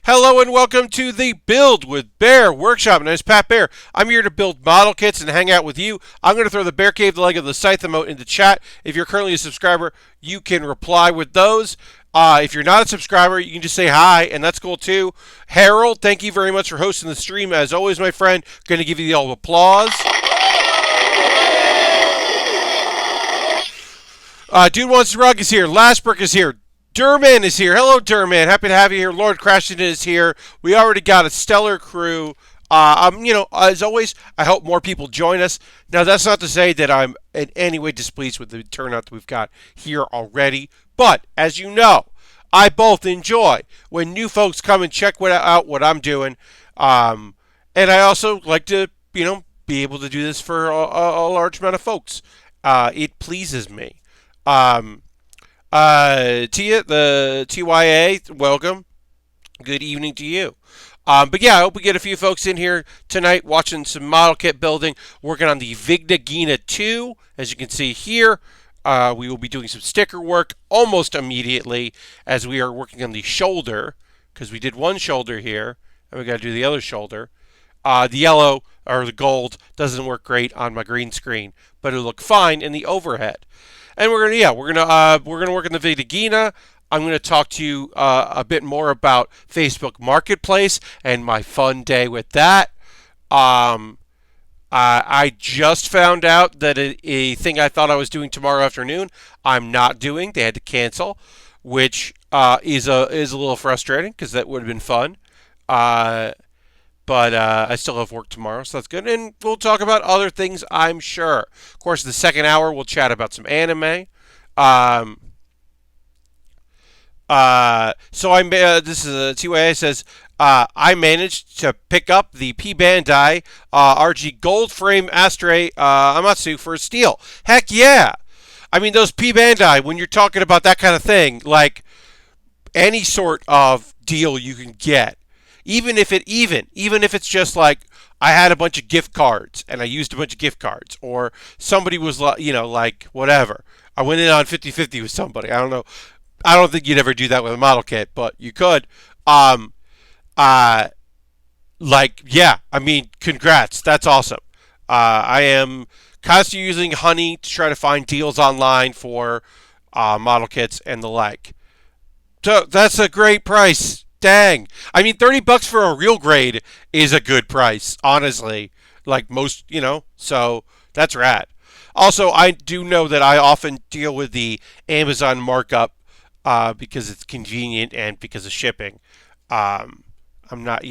Hello and welcome to the Build with Baer workshop. My name is Pat Baer. I'm here to build model kits and hang out with you. I'm going to throw the Bear Cave, the leg of the scythe emote into chat. If you're currently a subscriber, you can reply with those. If you're not a subscriber, you can just say hi, and that's cool too. Harold, thank you very much for hosting the stream. As always, my friend, going to give you the old applause. Dude Wants to Rug is here. Lashbrook is here. Durman is here. Hello, Durman. Happy to have you here. Lord Crashington is here. We already got a stellar crew. As always, I hope more people join us. Now, that's not to say that I'm in any way displeased with the turnout that we've got here already. But, as you know, I both enjoy when new folks come and check out what I'm doing. And I also like to, be able to do this for a large amount of folks. It pleases me. Tia, the TYA, welcome. Good evening to you. But yeah, I hope we get a few folks in here tonight watching some model kit building, working on the Vigna Ghina 2. As you can see here, we will be doing some sticker work almost immediately as we are working on the shoulder, because we did one shoulder here, and we got to do the other shoulder. The yellow, or the gold, doesn't work great on my green screen, but it'll look fine in the overhead. And we're gonna work in the Vigna Ghina. I'm gonna talk to you a bit more about Facebook Marketplace and my fun day with that. I just found out that a thing I thought I was doing tomorrow afternoon, I'm not doing. They had to cancel, which is a little frustrating because that would have been fun. But I still have work tomorrow, so that's good. And we'll talk about other things, I'm sure. Of course, the second hour, we'll chat about some anime. This is a TYA says, I managed to pick up the P Bandai RG Gold Frame Astray Amatsu for steel. Heck yeah! I mean, those P Bandai, when you're talking about that kind of thing, like any sort of deal you can get, even if it's just like I had a bunch of gift cards and I used a bunch of gift cards, or somebody was like whatever. I went in on 50-50 with somebody. I don't know. I don't think you'd ever do that with a model kit, but you could. Congrats. That's awesome. I am constantly using Honey to try to find deals online for model kits and the like. So that's a great price. Dang. I mean, $30 for a real grade is a good price, honestly. Like most, so that's rad. Also, I do know that I often deal with the Amazon markup because it's convenient and because of shipping. I'm not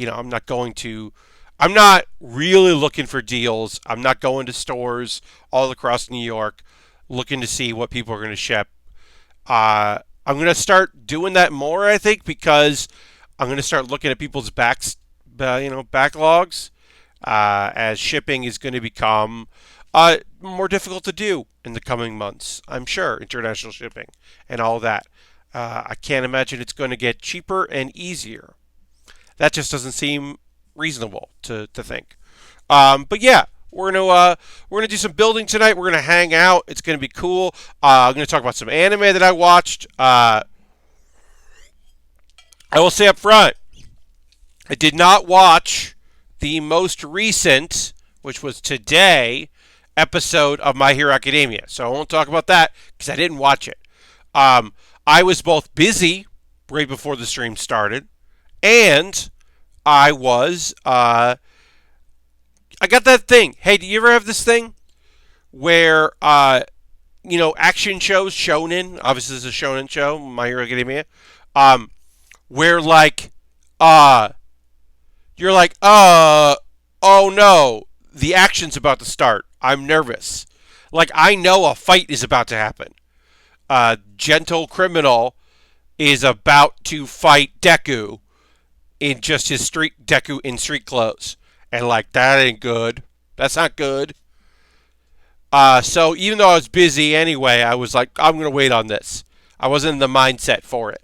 really looking for deals. I'm not going to stores all across New York looking to see what people are going to ship. I'm going to start doing that more, I think, because I'm going to start looking at people's backlogs, as shipping is going to become more difficult to do in the coming months. I'm sure, international shipping and all that. I can't imagine it's going to get cheaper and easier. That just doesn't seem reasonable to think. But yeah, we're gonna do some building tonight. We're gonna hang out. It's gonna be cool. I'm gonna talk about some anime that I watched. I will say up front, I did not watch the most recent, which was today, episode of My Hero Academia. So I won't talk about that because I didn't watch it. I was both busy right before the stream started, and I got that thing. Hey, do you ever have this thing where, action shows, shonen, obviously this is a shonen show, My Hero Academia, where you're like, oh no, the action's about to start. I'm nervous. Like, I know a fight is about to happen. Gentle Criminal is about to fight Deku in just his street clothes. And that ain't good. That's not good. So even though I was busy anyway, I was like, I'm going to wait on this. I wasn't in the mindset for it.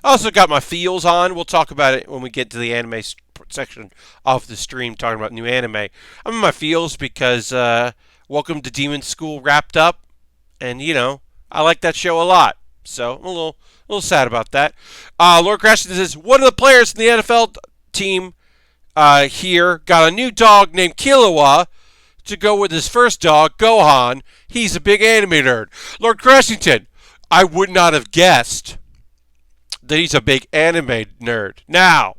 I also got my feels on. We'll talk about it when we get to the anime section of the stream, talking about new anime. I'm in my feels because Welcome to Demon School wrapped up. And, I like that show a lot. So I'm a A little sad about that. Lord Crashington says, one of the players in the NFL team here got a new dog named Killua to go with his first dog, Gohan. He's a big anime nerd. Lord Crashington, I would not have guessed that he's a big anime nerd. Now,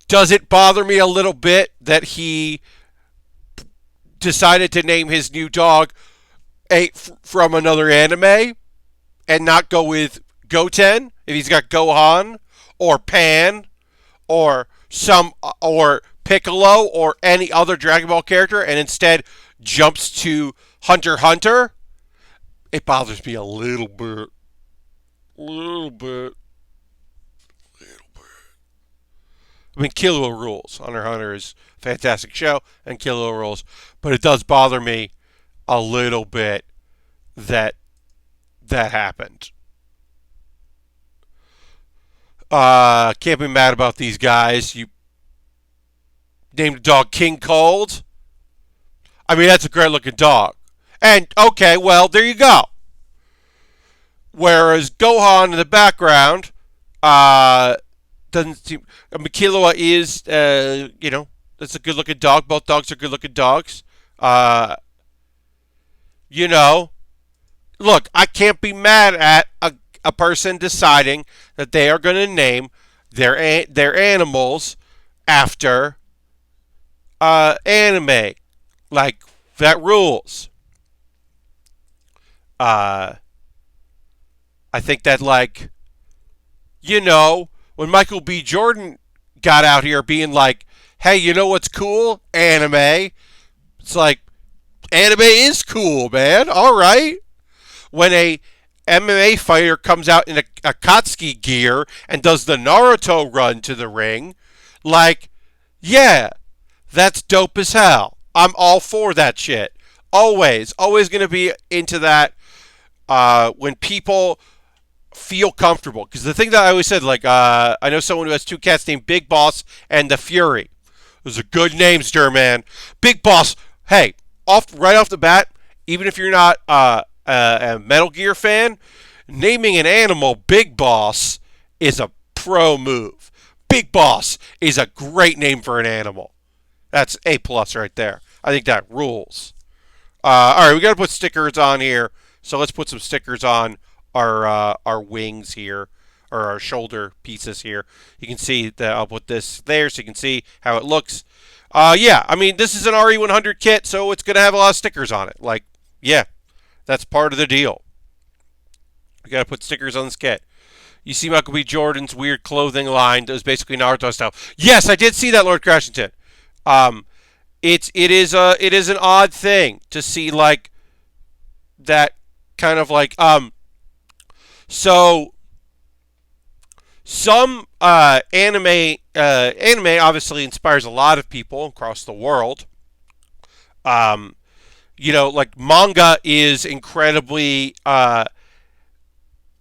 does it bother me a little bit that he decided to name his new dog from another anime and not go with Goten if he's got Gohan or Pan or Piccolo or any other Dragon Ball character and instead jumps to Hunter x Hunter? It bothers me a little bit. I mean, Killua rules. Hunter x Hunter is a fantastic show, and Killua rules. But it does bother me a little bit that happened. Can't be mad about these guys. You named the dog King Cold. I mean, that's a great looking dog. And, okay, well, there you go. Whereas Gohan in the background, doesn't seem. I mean, Killua is, that's a good looking dog. Both dogs are good looking dogs. Look, I can't be mad at a person deciding that they are going to name their animals after anime. Like, that rules. I think that, when Michael B. Jordan got out here being like, hey, you know what's cool? Anime. It's like, anime is cool, man. All right. When a MMA fighter comes out in a Akatsuki gear and does the Naruto run to the ring, yeah, that's dope as hell. I'm all for that shit. Always going to be into that when people feel comfortable. Because the thing that I always said, I know someone who has two cats named Big Boss and the Fury. Those are good names, man. Big Boss, hey, right off the bat, even if you're not a Metal Gear fan, naming an animal Big Boss is a pro move. Big Boss is a great name for an animal. That's A+ right there. I think that rules. All right, we got to put stickers on here. So let's put some stickers on our wings here, or our shoulder pieces here. You can see that I'll put this there so you can see how it looks. Yeah, I mean, this is an RE100 kit, so it's going to have a lot of stickers on it. Yeah, that's part of the deal. We got to put stickers on this kit. You see Michael B. Jordan's weird clothing line that was basically Naruto style. Yes, I did see that, Lord Crashington. It is an odd thing to see that kind of so some anime obviously inspires a lot of people across the world. Manga is incredibly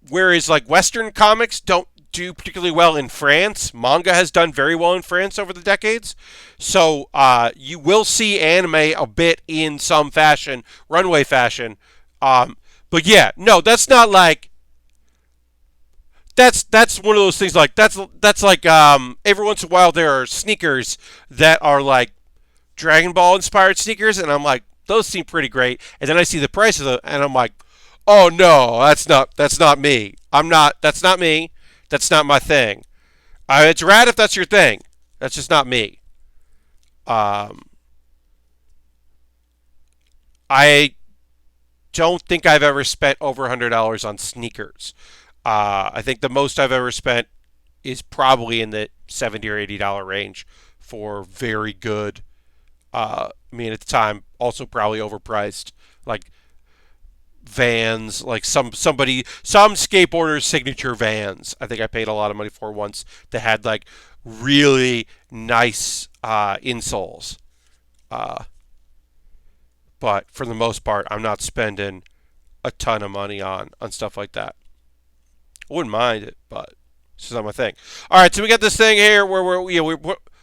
whereas Western comics don't do particularly well in France. Manga has done very well in France over the decades. So you will see anime a bit in some fashion, runway fashion. But yeah, no, that's not that's one of those things that's every once in a while there are sneakers that are Dragon Ball inspired sneakers, and I'm like, those seem pretty great. And then I see the price of them, and I'm like, oh no, that's not me. That's not me. That's not my thing. It's rad if that's your thing. That's just not me. I don't think I've ever spent over $100 on sneakers. I think the most I've ever spent is probably in the $70 or $80 range for very good. At the time, also probably overpriced. Vans, some skateboarders' signature Vans. I think I paid a lot of money for once that had really nice insoles. But for the most part, I'm not spending a ton of money on stuff like that. I wouldn't mind it, but it's just not my thing. All right, so we got this thing here where we're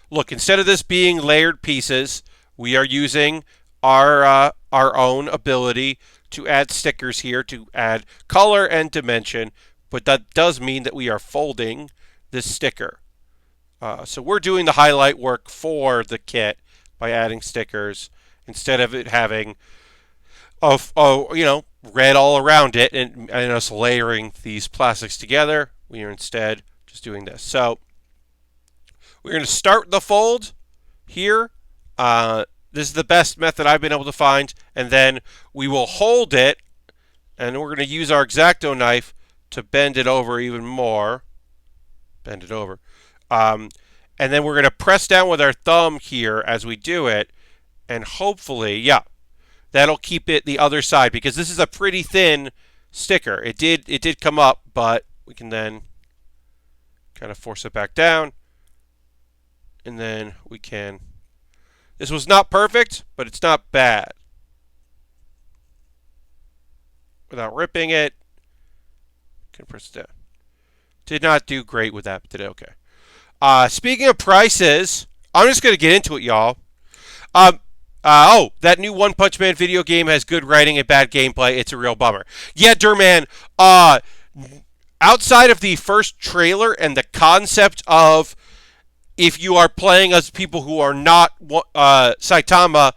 look, instead of this being layered pieces, we are using our our own ability to add stickers here to add color and dimension, but that does mean that we are folding this sticker. So we're doing the highlight work for the kit by adding stickers instead of it having red all around it and us layering these plastics together. We are instead just doing this. So we're going to start the fold here. This is the best method I've been able to find. And then we will hold it, and we're going to use our X-Acto knife to bend it over even more. Bend it over. And then we're going to press down with our thumb here as we do it. And hopefully, that'll keep it the other side, because this is a pretty thin sticker. It did come up, but we can then kind of force it back down. And then we can... This was not perfect, but it's not bad. Without ripping it, can press it down. Did not do great with that, but did okay. Speaking of prices, I'm just going to get into it, y'all. That new One Punch Man video game has good writing and bad gameplay. It's a real bummer. Yeah, Durman, outside of the first trailer and the concept of if you are playing as people who are not Saitama,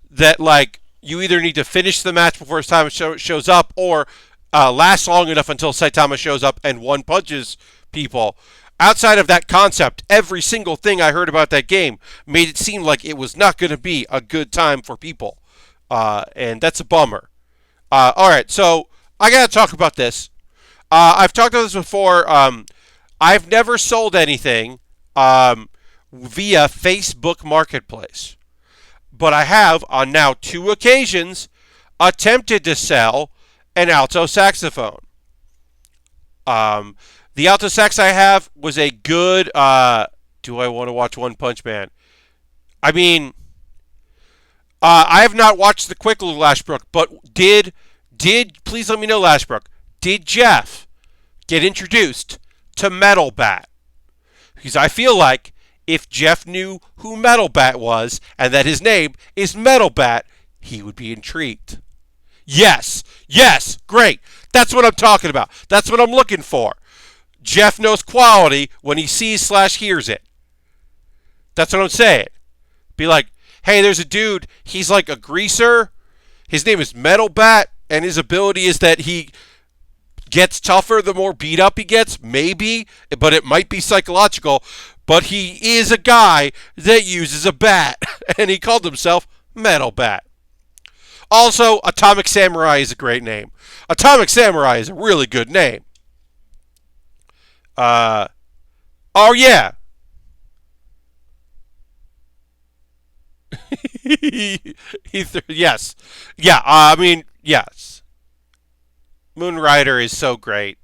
that like you either need to finish the match before Saitama shows up or last long enough until Saitama shows up and one punches people. Outside of that concept, every single thing I heard about that game made it seem like it was not going to be a good time for people. And that's a bummer. All right, so I got to talk about this. I've talked about this before. I've never sold anything via Facebook Marketplace. But I have, on now 2 occasions, attempted to sell an alto saxophone. The alto sax I have was a good, do I want to watch One Punch Man? I mean, I have not watched the Quick Little Lashbrook, but did, please let me know, Lashbrook, did Jeff get introduced to Metal Bat? Because I feel like if Jeff knew who Metal Bat was and that his name is Metal Bat, he would be intrigued. Yes, great. That's what I'm talking about. That's what I'm looking for. Jeff knows quality when he sees/hears it. That's what I'm saying. Be like, hey, there's a dude. He's like a greaser. His name is Metal Bat, and his ability is that he gets tougher the more beat up he gets. Maybe, but it might be psychological. But he is a guy that uses a bat, and he called himself Metal Bat. Also, Atomic Samurai is a great name. Atomic Samurai is a really good name. Oh yeah. Yes. Yeah, I mean, yes. Moon Rider is so great.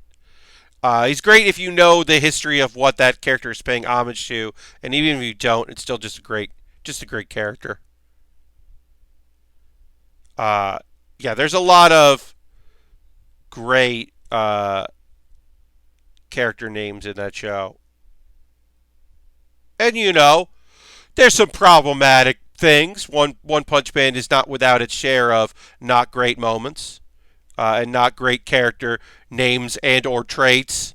He's great if you know the history of what that character is paying homage to, and even if you don't, it's still just a great character. Yeah, there's a lot of great character names in that show. And there's some problematic things. One Punch Man is not without its share of not great moments and not great character names and or traits.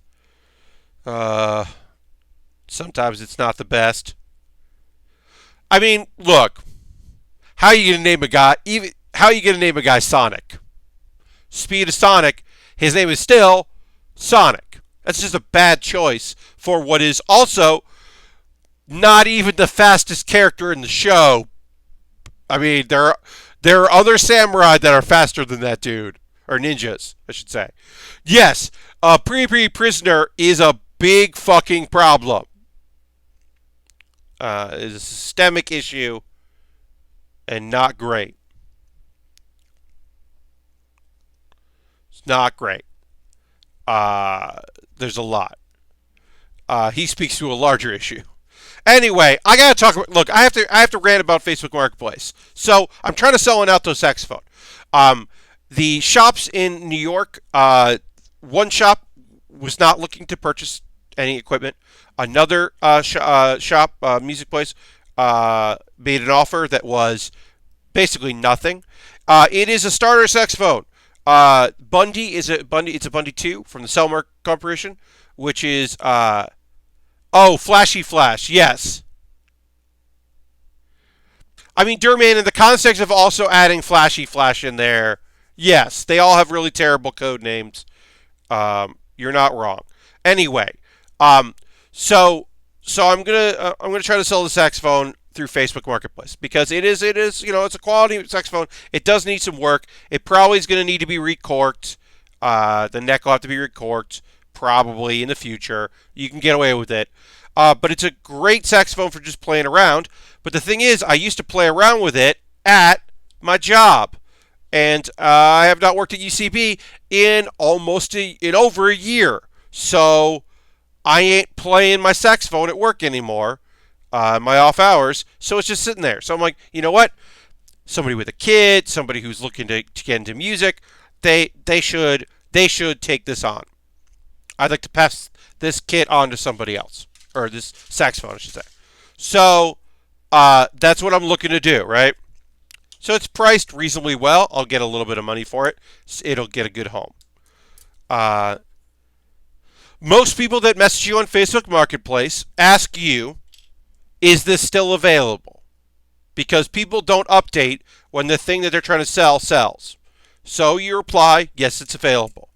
Sometimes it's not the best. I mean, look, how are you gonna name a guy Sonic? Speed of Sonic, his name is still Sonic. That's just a bad choice for what is also not even the fastest character in the show. I mean, there are other samurai that are faster than that dude. Or ninjas, I should say. Yes, Prisoner is a big fucking problem. It's a systemic issue and not great. It's not great. There's a lot. He speaks to a larger issue. Anyway, I gotta talk about. Look, I have to rant about Facebook Marketplace. So I'm trying to sell an alto saxophone. The shops in New York, one shop was not looking to purchase any equipment. Another shop, music place, made an offer that was basically nothing. It is a starter saxophone. Bundy is a Bundy. It's a Bundy 2 from the Selmer Corporation, which is Flashy Flash. Yes. I mean, Durman, in the context of also adding Flashy Flash in there, yes, they all have really terrible code names. You're not wrong. Anyway, so I'm gonna try to sell the saxophone through Facebook Marketplace because it's a quality saxophone. It does need some work. It probably is going to need to be recorked. The neck will have to be recorked probably in the future. You can get away with it. But it's a great saxophone for just playing around. But the thing is, I used to play around with it at my job. And I have not worked at UCB in over a year. So I ain't playing my saxophone at work anymore, my off hours. So it's just sitting there. So I'm like, you know what? Somebody with a kid, somebody who's looking to get into music, they should take this on. I'd like to pass this kit on to somebody else. Or this saxophone, I should say. So that's what I'm looking to do, right? So it's priced reasonably well. I'll get a little bit of money for it. It'll get a good home. Most people that message you on Facebook Marketplace ask you, is this still available? Because people don't update when the thing that they're trying to sell sells. So you reply, yes, it's available.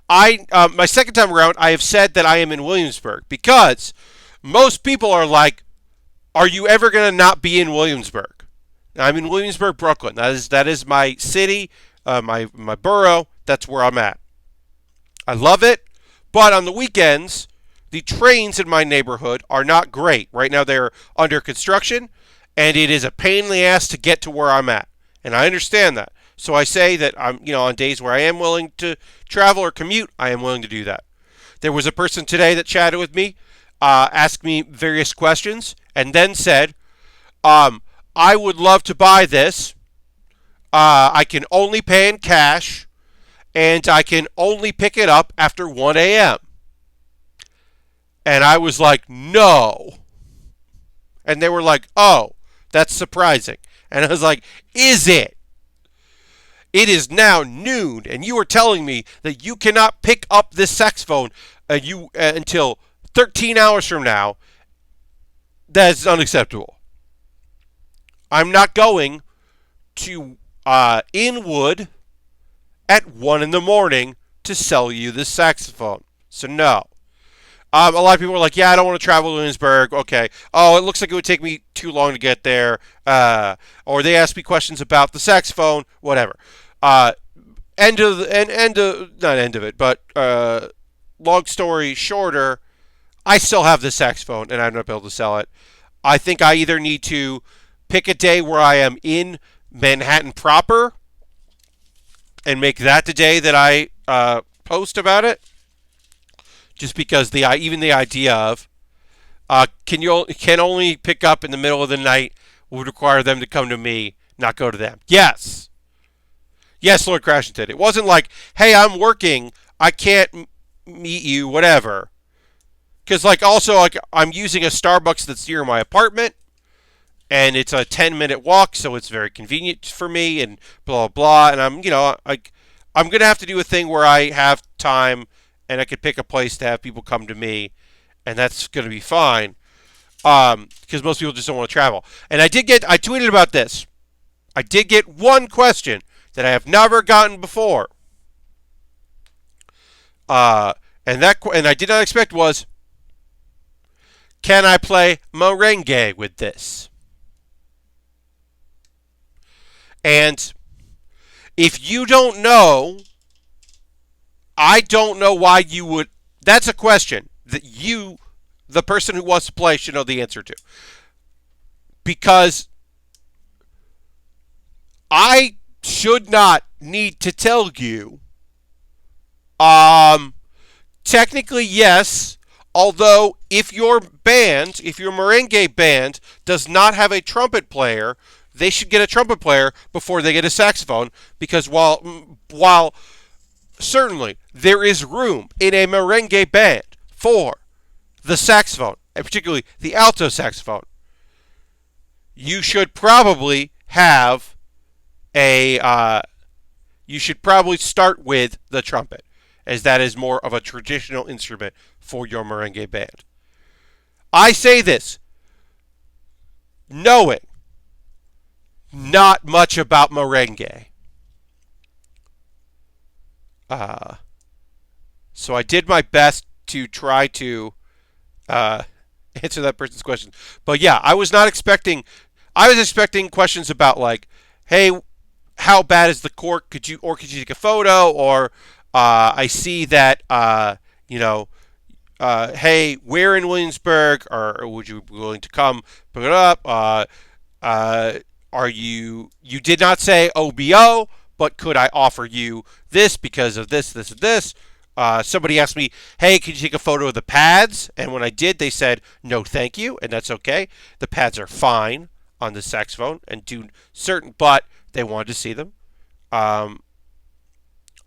My second time around, I have said that I am in Williamsburg because most people are like, are you ever going to not be in Williamsburg? I'm in Williamsburg, Brooklyn. That is my city, my borough. That's where I'm at. I love it, but on the weekends, the trains in my neighborhood are not great. Right now they're under construction, and it is a pain in the ass to get to where I'm at. And I understand that. So I say that on days where I am willing to travel or commute, I am willing to do that. There was a person today that chatted with me, asked me various questions, and then said, I would love to buy this. I can only pay in cash, and I can only pick it up after 1 a.m. And I was like, no. And they were like, oh, that's surprising. And I was like, is it? It is now noon, and you are telling me that you cannot pick up this saxophone until 13 hours from now. That is unacceptable. I'm not going to Inwood at 1 in the morning to sell you this saxophone. So no. A lot of people are like, yeah, I don't want to travel to Williamsburg. Okay. Oh, it looks like it would take me too long to get there. Or they ask me questions about the saxophone. Whatever. Not end of it, but long story shorter, I still have the saxophone and I'm not able to sell it. I think I either need to pick a day where I am in Manhattan proper and make that the day that I post about it. Just because even the idea of can only pick up in the middle of the night would require them to come to me, not go to them. Yes, Lord Crashington. It wasn't like, hey, I'm working, I can't meet you, whatever. Because I'm using a Starbucks that's near my apartment, and it's a 10-minute walk, so it's very convenient for me, and blah blah. And I'm gonna have to do a thing where I have time. And I could pick a place to have people come to me, and that's going to be fine, because most people just don't want to travel. And I tweeted about this. I did get one question that I have never gotten before, and I did not expect was, can I play merengue with this? And if you don't know, I don't know why you would. That's a question that the person who wants to play, should know the answer to. Because I should not need to tell you. Technically, yes. Although, if your merengue band does not have a trumpet player, they should get a trumpet player before they get a saxophone. Because while certainly there is room in a merengue band for the saxophone, and particularly the alto saxophone, you should probably have a you should probably start with the trumpet, as that is more of a traditional instrument for your merengue band. I say this knowing not much about merengue. Uh, so I did my best to try to uh, answer that person's question. But yeah, I was not expecting. I was expecting questions about like, hey, how bad is the cork? Could you take a photo? Or I see that you know, hey, where in Williamsburg, or would you be willing to come pick it up? Uh, are you did not say OBO, but could I offer you this because of this, this, and this? Somebody asked me, hey, could you take a photo of the pads? And when I did, they said, no, thank you, and that's okay. The pads are fine on the saxophone and do certain, but they wanted to see them. Um,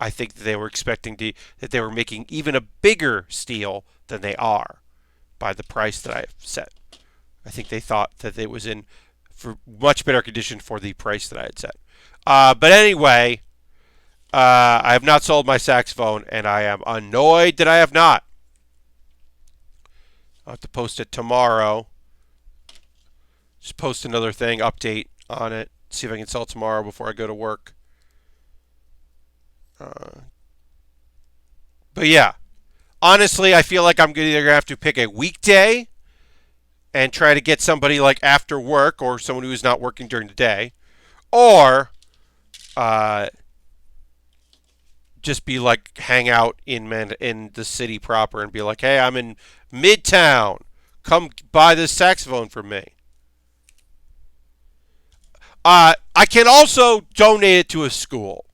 I think that they were expecting that they were making even a bigger steal than they are by the price that I set. I think they thought that it was in for much better condition for the price that I had set. But anyway, I have not sold my saxophone, and I am annoyed that I have not. I'll have to post it tomorrow. Just post another thing, update on it, see if I can sell it tomorrow before I go to work. But yeah, honestly, I feel like I'm either going to have to pick a weekday and try to get somebody like after work or someone who is not working during the day, or just be like hang out in the city proper and be like, hey, I'm in Midtown. Come buy this saxophone from me. I can also donate it to a school.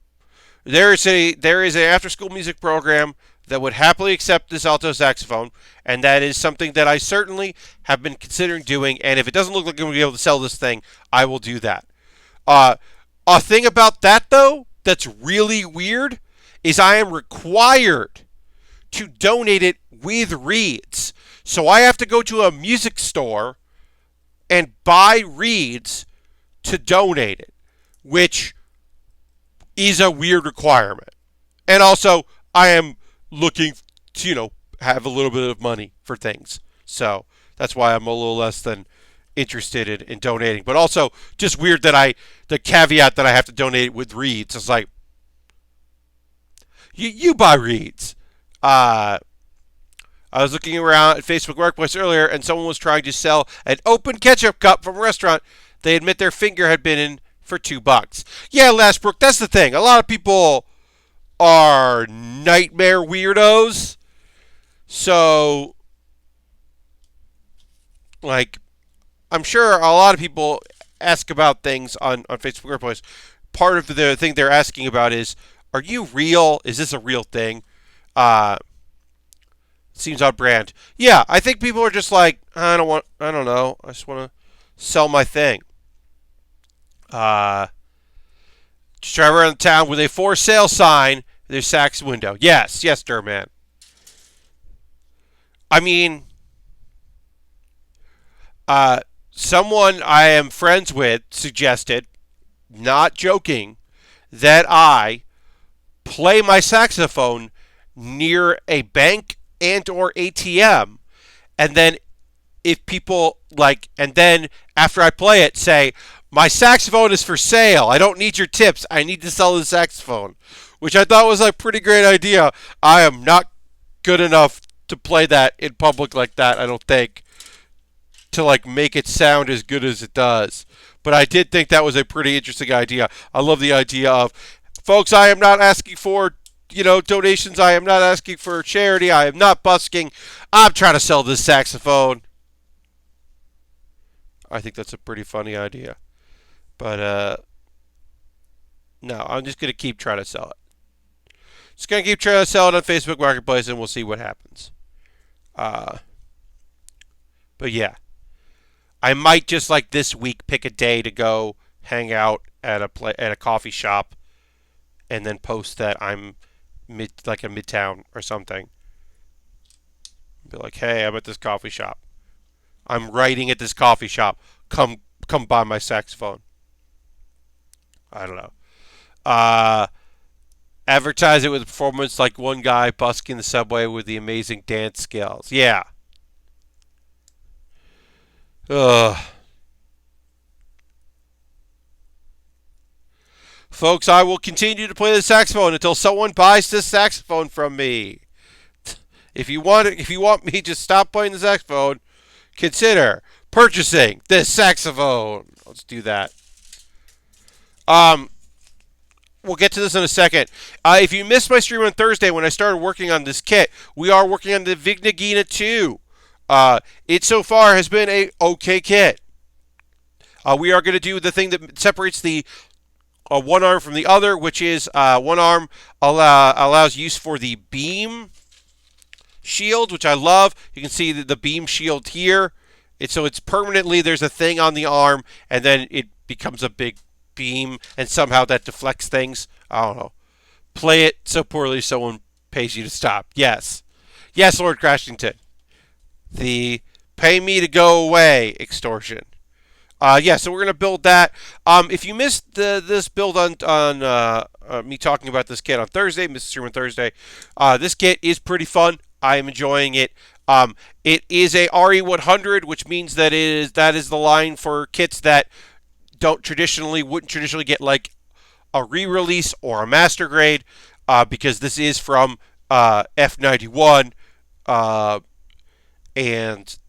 There is an after school music program that would happily accept this alto saxophone, and that is something that I certainly have been considering doing. And if it doesn't look like I'm going to be able to sell this thing, I will do that. A thing about that though that's really weird is I am required to donate it with reeds. So I have to go to a music store and buy reeds to donate it, which is a weird requirement. And also, I am looking to, have a little bit of money for things. So that's why I'm a little less than interested in donating. But also, just weird that the caveat that I have to donate it with reeds is like, you buy reeds. I was looking around at Facebook Marketplace earlier, and someone was trying to sell an open ketchup cup from a restaurant they admit their finger had been in for $2. Yeah, Lashbrook, that's the thing. A lot of people are nightmare weirdos. So, like, I'm sure a lot of people ask about things on Facebook Marketplace. Part of the thing they're asking about is, are you real? Is this a real thing? Seems on brand. Yeah, I think people are just like, I don't know. I just want to sell my thing. Just drive around town with a for sale sign. There's Saks window. Yes, Derman. I mean, someone I am friends with suggested, not joking, that I play my saxophone near a bank and or ATM, and then if people and then after I play it, say, my saxophone is for sale. I don't need your tips. I need to sell the saxophone, which I thought was a pretty great idea. I am not good enough to play that in public like that, I don't think, to make it sound as good as it does. But I did think that was a pretty interesting idea. I love the idea of, folks, I am not asking for donations. I am not asking for charity. I am not busking. I'm trying to sell this saxophone. I think that's a pretty funny idea. But, no, I'm just going to keep trying to sell it. Just going to keep trying to sell it on Facebook Marketplace, and we'll see what happens. But, yeah. I might just, this week, pick a day to go hang out at a coffee shop and then post that I'm in Midtown or something. Be like, hey, I'm at this coffee shop. I'm writing at this coffee shop. Come buy my saxophone. I don't know. Uh, advertise it with a performance like one guy busking the subway with the amazing dance skills. Yeah. Ugh. Folks, I will continue to play the saxophone until someone buys this saxophone from me. If you want me to stop playing the saxophone, consider purchasing this saxophone. Let's do that. We'll get to this in a second. If you missed my stream on Thursday when I started working on this kit, we are working on the Vigna Ghina 2. It so far has been a okay kit. We are going to do the thing that separates the one arm from the other, which is one arm allows use for the beam shield, which I love. You can see the beam shield here. So it's permanently, there's a thing on the arm, and then it becomes a big beam, and somehow that deflects things. I don't know. Play it so poorly someone pays you to stop. Yes. Yes, Lord Crashington. The pay me to go away extortion. So we're going to build that. If you missed this build on me talking about this kit on Thursday, missed the stream on Thursday, this kit is pretty fun. I am enjoying it. It is a RE100, which means that that is the line for kits that wouldn't traditionally get like a re-release or a master grade, because this is from F91, and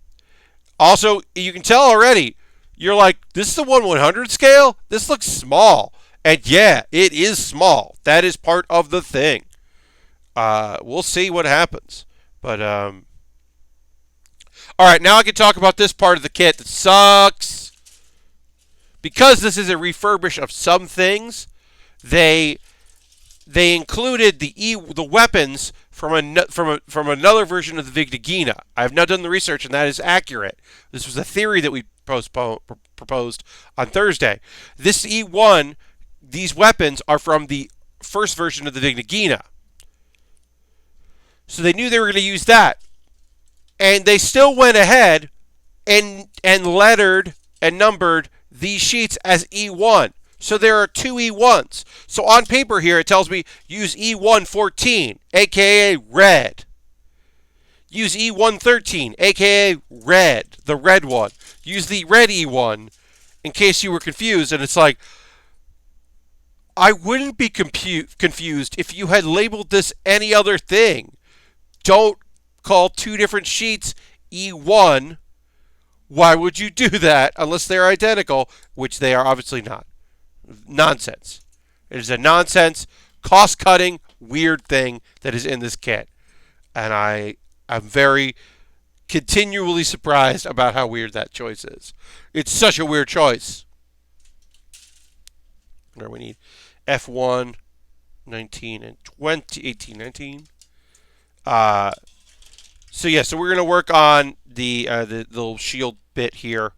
also you can tell already. You're like, this is the 1/100 scale? This looks small. And yeah, it is small. That is part of the thing. We'll see what happens. But, alright, now I can talk about this part of the kit that sucks. Because this is a refurbish of some things, they included the weapons from another version of the Vigna Ghina. I have not done the research, and that is accurate. This was a theory that we proposed on Thursday. This E1, these weapons are from the first version of the Vigna Ghina. So they knew they were going to use that. And they still went ahead and lettered and numbered these sheets as E1. So there are two E1s. So on paper here it tells me use E114, aka red. Use E113, aka red, the red one. Use the red E1 in case you were confused. And it's like, I wouldn't be confused if you had labeled this any other thing. Don't call two different sheets E1. Why would you do that unless they're identical, which they are obviously not? Nonsense. It is a nonsense, cost-cutting, weird thing that is in this kit. And I'm very continually surprised about how weird that choice is. It's such a weird choice. We need F1, 19, and 20, 18, 19. So we're going to work on the little shield bit here.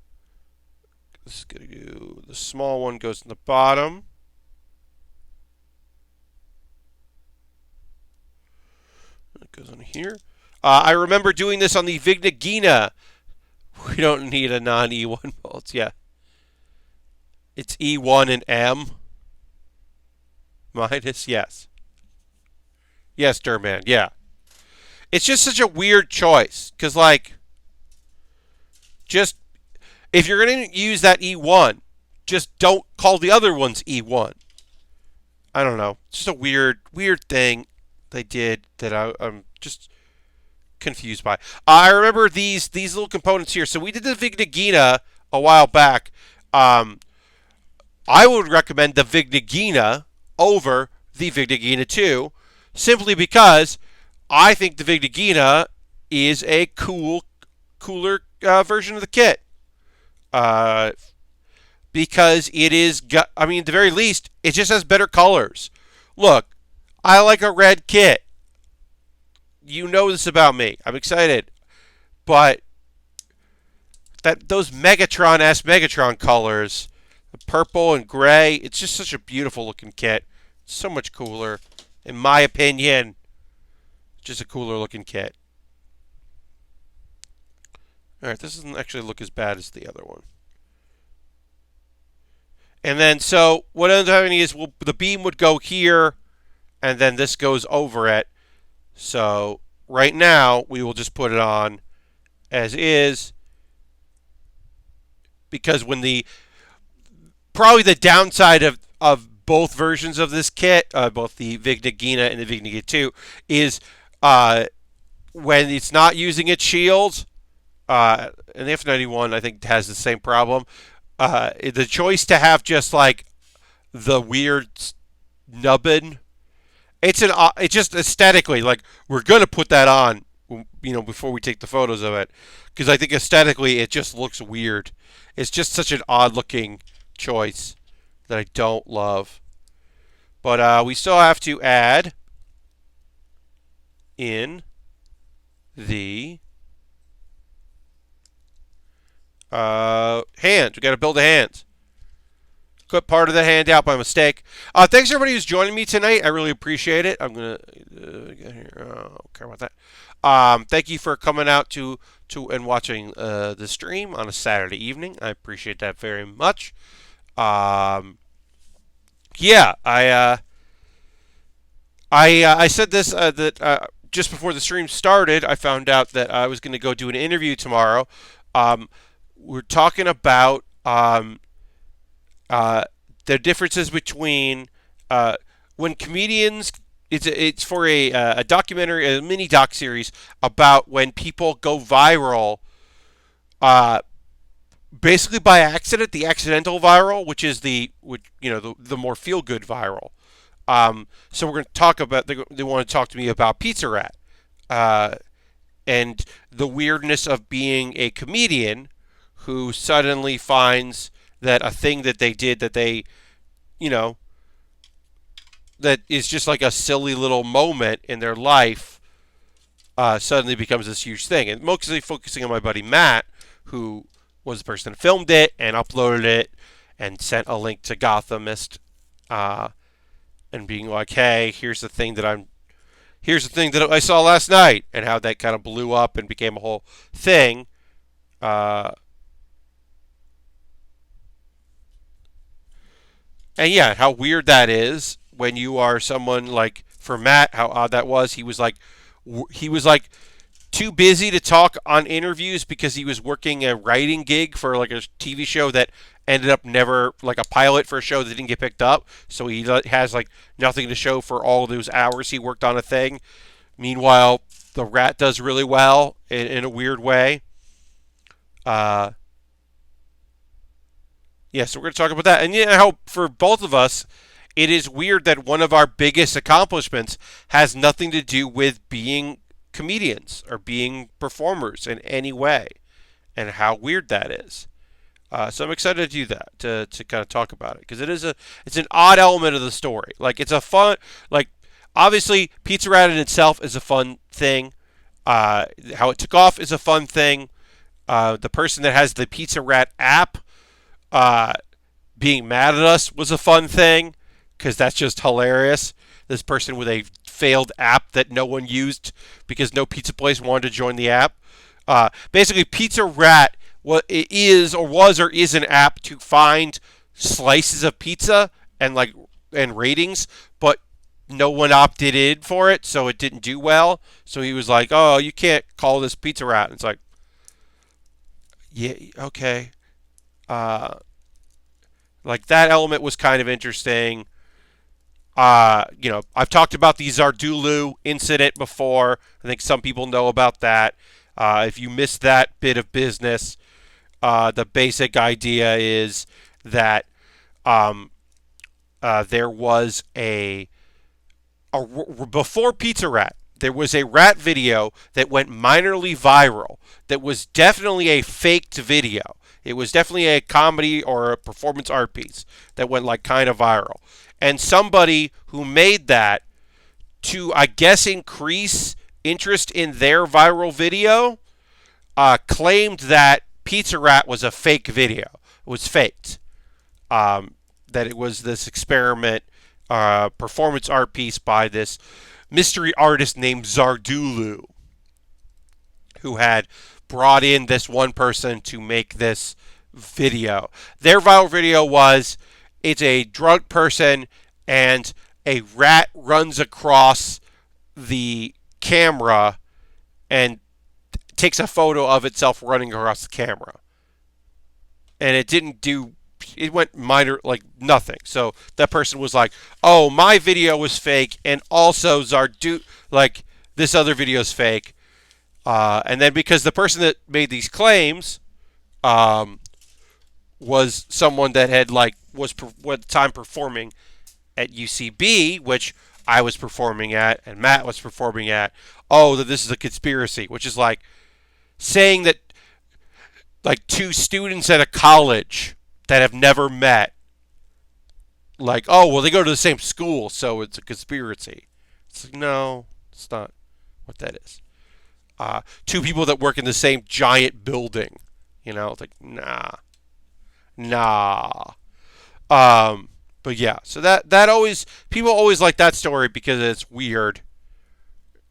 This is going to go, the small one goes in the bottom. It goes on here. I remember doing this on the Vigna Ghina. We don't need a non-E1 bolts. Yeah. It's E1 and M. Minus, yes. Yes, Durman, yeah. It's just such a weird choice. Because, like, just, if you're going to use that E1, just don't call the other ones E1. I don't know. It's just a weird thing they did that I'm just confused by. I remember these little components here. So we did the Vigna Ghina a while back. I would recommend the Vigna Ghina over the Vigna Ghina 2, simply because I think the Vigna Ghina is a cooler version of the kit. Because it is, I mean, at the very least, it just has better colors. Look, I like a red kit. You know this about me. I'm excited. But those Megatron-esque Megatron colors, the purple and gray, it's just such a beautiful looking kit. It's so much cooler, in my opinion. Just a cooler looking kit. Alright, this doesn't actually look as bad as the other one. And then, so what ends up happening is the beam would go here, and then this goes over it. So right now, we will just put it on as is, because probably the downside of both versions of this kit, both the Vigna Ghina and the Vigna Ghina 2, is when it's not using its shield, and the F91 I think has the same problem. The choice to have just like the weird nubbin, it's just aesthetically like we're gonna put that on, before we take the photos of it, because I think aesthetically it just looks weird. It's just such an odd looking choice that I don't love. But we still have to add in the hand. We got to build a hand. Cut part of the hand out by mistake. Thanks everybody who's joining me tonight. I really appreciate it. I'm gonna get here. Don't care about that. Thank you for coming out to and watching the stream on a Saturday evening. I appreciate that very much. Yeah, I said this that just before the stream started, I found out that I was going to go do an interview tomorrow. We're talking about the differences between when comedians. It's for a documentary, a mini doc series about when people go viral, basically by accident, the accidental viral, which is the more feel good viral. So we're going to talk about. They want to talk to me about Pizza Rat, and the weirdness of being a comedian who suddenly finds that a thing that they did that they, that is just like a silly little moment in their life, suddenly becomes this huge thing. And mostly focusing on my buddy Matt, who was the person that filmed it and uploaded it and sent a link to Gothamist, and being like, hey, here's the thing that I saw last night, and how that kind of blew up and became a whole thing. And yeah, how weird that is when you are someone like, for Matt, how odd that was. He was like too busy to talk on interviews because he was working a writing gig for like a TV show that ended up never, like a pilot for a show that didn't get picked up. So he has like nothing to show for all those hours he worked on a thing. Meanwhile, the Rat does really well in a weird way. Yeah, so we're going to talk about that. And how for both of us, it is weird that one of our biggest accomplishments has nothing to do with being comedians or being performers in any way, and how weird that is. So I'm excited to do that, to kind of talk about it, because it's an odd element of the story. Like, it's a fun, like, obviously Pizza Rat in itself is a fun thing. How it took off is a fun thing. The person that has the Pizza Rat app being mad at us was a fun thing, because that's just hilarious. This person with a failed app that no one used because no pizza place wanted to join the app. Basically, Pizza Rat is an app to find slices of pizza and ratings, but no one opted in for it, so it didn't do well. So he was like, "Oh, you can't call this Pizza Rat." And it's like, yeah, okay. Like, that element was kind of interesting. I've talked about the Zardulu incident before. I think some people know about that. If you missed that bit of business, the basic idea is that there was before Pizza Rat, there was a rat video that went minorly viral that was definitely a faked video. It was definitely a comedy or a performance art piece that went like kind of viral. And somebody who made that to, I guess, increase interest in their viral video, claimed that Pizza Rat was a fake video. It was faked. That it was this experiment, performance art piece by this mystery artist named Zardulu, who had brought in this one person to make this video. Their viral video was it's a drunk person and a rat runs across the camera and takes a photo of itself running across the camera. And it went minor, like nothing. So that person was like, oh, my video was fake, and also like this other video is fake. And then because the person that made these claims was someone that had was at the time performing at UCB, which I was performing at and Matt was performing at, that this is a conspiracy, which is like saying that like two students at a college that have never met, like, oh, well, they go to the same school, so it's a conspiracy. It's like, no, it's not what that is. Two people that work in the same giant building, it's like, nah. But yeah, so that always, people always like that story because it's weird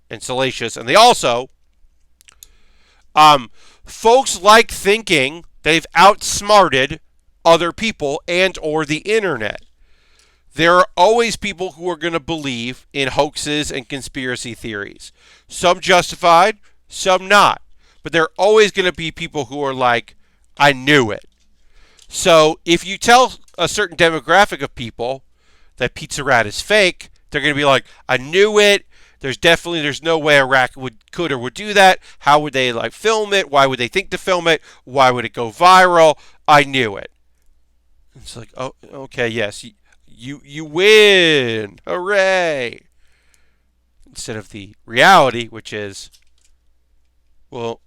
and salacious, and they also, folks like thinking they've outsmarted other people and or the internet. There are always people who are going to believe in hoaxes and conspiracy theories. Some justified, some not. But there are always going to be people who are like, I knew it. So if you tell a certain demographic of people that Pizza Rat is fake, they're going to be like, I knew it. There's no way a rat could or would do that. How would they film it? Why would they think to film it? Why would it go viral? I knew it. It's like, oh, okay, yes, you win, hooray! Instead of the reality, which is, well,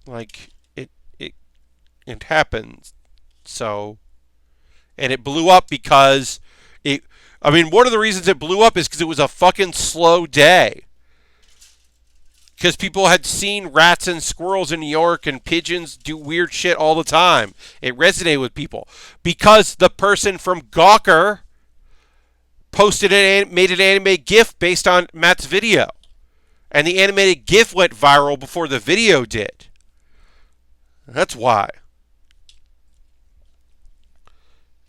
it happens. So, and it blew up because one of the reasons it blew up is because it was a fucking slow day. Because people had seen rats and squirrels in New York and pigeons do weird shit all the time. It resonated with people. Because the person from Gawker made an animated GIF based on Matt's video. And the animated GIF went viral before the video did. That's why.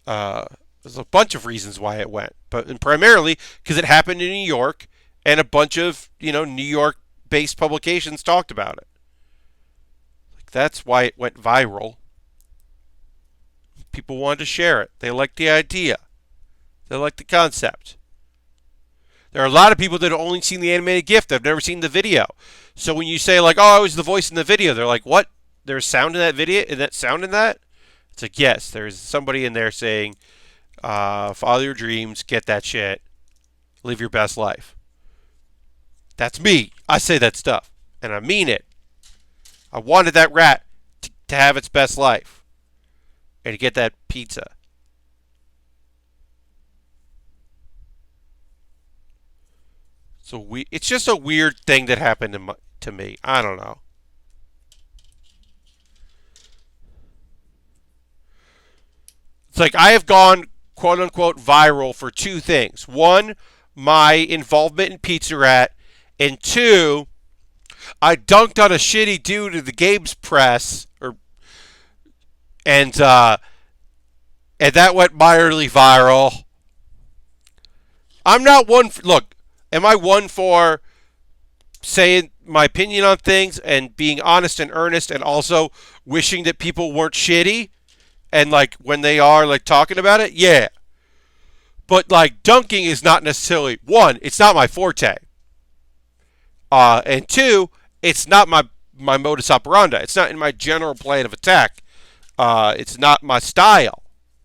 There's a bunch of reasons why it went. But primarily because it happened in New York and a bunch of, New York-based publications talked about it. That's why it went viral. People wanted to share it. They liked the idea. They liked the concept. There are a lot of people that have only seen the animated GIF. They've never seen the video. So when you say I was the voice in the video, they're like, what? There's sound in that video? Is that sound in that? It's like, yes, there's somebody in there saying, follow your dreams, get that shit, live your best life. That's me. I say that stuff, and I mean it. I wanted that rat to have its best life and to get that pizza. So it's just a weird thing that happened to me. I don't know. It's like I have gone, quote unquote, viral for two things. One, my involvement in Pizza Rat, and two, I dunked on a shitty dude in the games press, and that went minorly viral. I'm not one for, look, am I one for saying my opinion on things and being honest and earnest and also wishing that people weren't shitty? And when they are talking about it, yeah. But dunking is not necessarily, one, it's not my forte. And two, it's not my modus operandi. It's not in my general plan of attack. It's not my style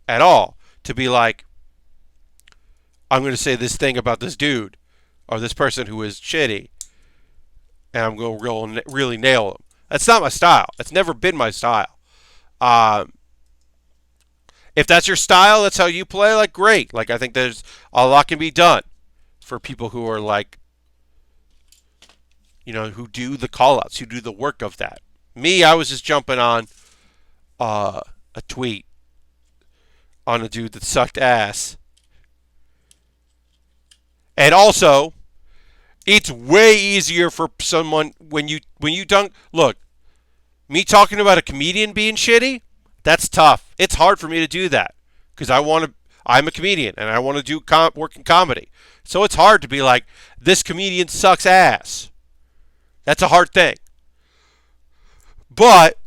at all to be like, I'm going to say this thing about this dude or this person who is shitty, and I'm going to really nail them. That's not my style. It's never been my style. If that's your style, that's how you play, great. I think there's a lot can be done for people who are who do the call-outs, who do the work of that. Me, I was just jumping on a tweet on a dude that sucked ass. And also, it's way easier for someone when you dunk. Look, me talking about a comedian being shitty, that's tough. It's hard for me to do that because I'm a comedian and I want to do work in comedy. So it's hard to be like, this comedian sucks ass. That's a hard thing. But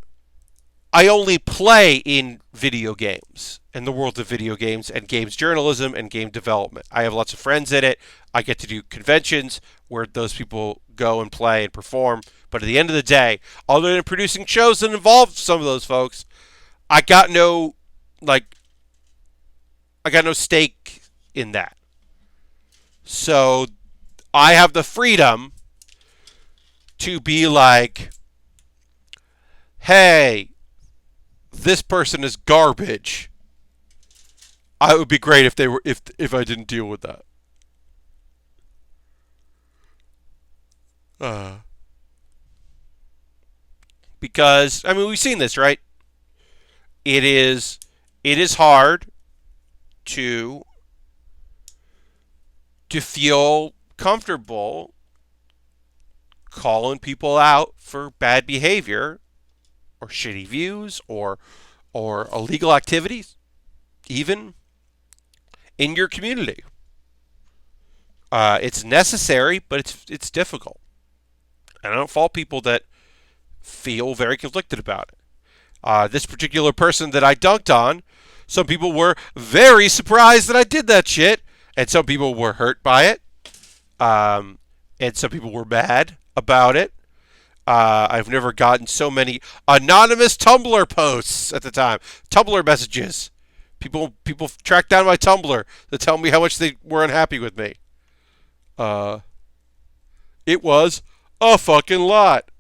I only play in video games, in the world of video games and games journalism and game development. I have lots of friends in it. I get to do conventions where those people go and play and perform. But at the end of the day, other than producing shows that involve some of those folks, I got no stake in that. So I have the freedom to be like, hey, this person is garbage. It would be great if they were if I didn't deal with that. Because I mean, we've seen this, right? It is hard to feel comfortable calling people out for bad behavior or shitty views or illegal activities, even in your community. It's necessary, but it's difficult. And I don't fault people that feel very conflicted about it. This particular person that I dunked on, some people were very surprised that I did that shit, and some people were hurt by it, and some people were mad about it. I've never gotten so many anonymous Tumblr posts at the time. Tumblr messages. People track down my Tumblr to tell me how much they were unhappy with me. It was a fucking lot.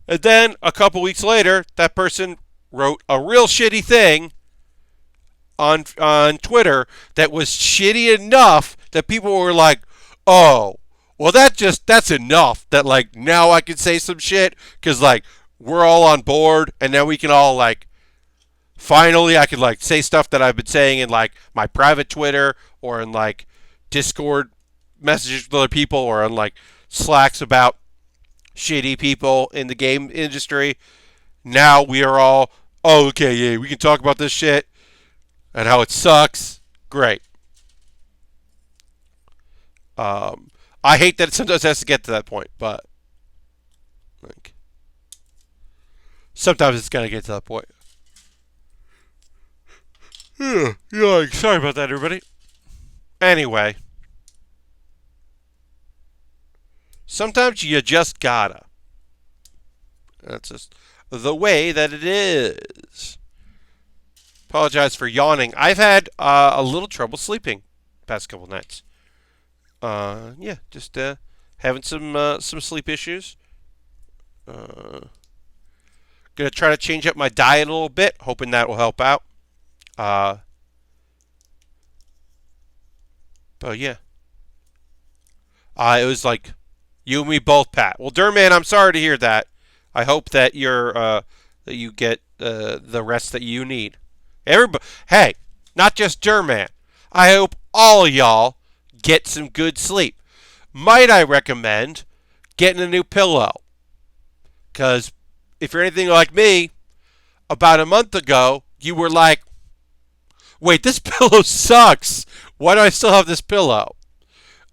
And then a couple weeks later, that person wrote a real shitty thing on Twitter that was shitty enough that people were like, "Oh, well that's enough that like now I can say some shit cuz like we're all on board and now we can all like finally I could like say stuff that I've been saying in like my private Twitter or in like Discord messages with other people or on like Slacks about shitty people in the game industry. Now we are all, oh, okay, yeah, we can talk about this shit and how it sucks. Great. I hate that it sometimes has to get to that point, but like sometimes it's gonna get to that point. Yeah, sorry about that, everybody. Anyway, sometimes you just gotta. That's just the way that it is. Apologize for yawning. I've had a little trouble sleeping the past couple nights. Yeah, just having some sleep issues. Gonna try to change up my diet a little bit, hoping that will help out. But yeah, it was like you and me both, Pat. Well, Durman, I'm sorry to hear that. I hope that that you get the rest that you need. Everybody, hey, not just Durman. I hope all of y'all get some good sleep. Might I recommend getting a new pillow? Because if you're anything like me, about a month ago, you were like, wait, this pillow sucks. Why do I still have this pillow?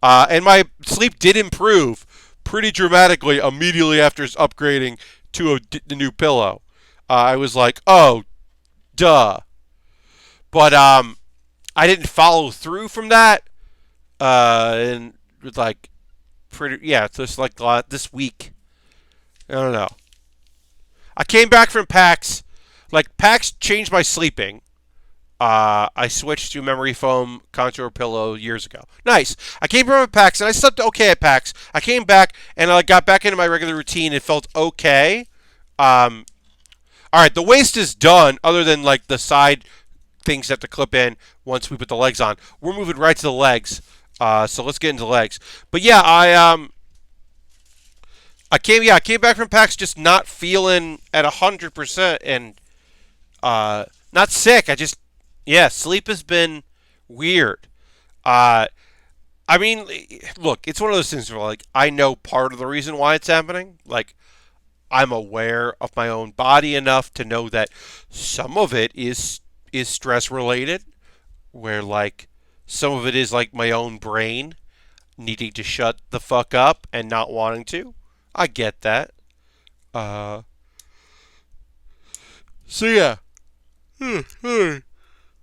And my sleep did improve pretty dramatically immediately after upgrading to the new pillow. I was like, oh, duh. But I didn't follow through from that. And like, just like this week. I don't know. I came back from PAX. Like, PAX changed my sleeping. I switched to memory foam contour pillow years ago. Nice. I came from PAX and I slept okay at PAX. I came back and I got back into my regular routine. It felt okay. All right, the waist is done. Other than like the side things that have to clip in once we put the legs on. We're moving right to the legs. So let's get into the legs. But yeah, I came back from PAX just not feeling at 100% and not sick. Sleep has been weird. I mean, look, it's one of those things where, like, I know part of the reason why it's happening. Like, I'm aware of my own body enough to know that some of it is is stress related, where like some of it is like my own brain needing to shut the fuck up and not wanting to. I get that. Uh, so yeah, I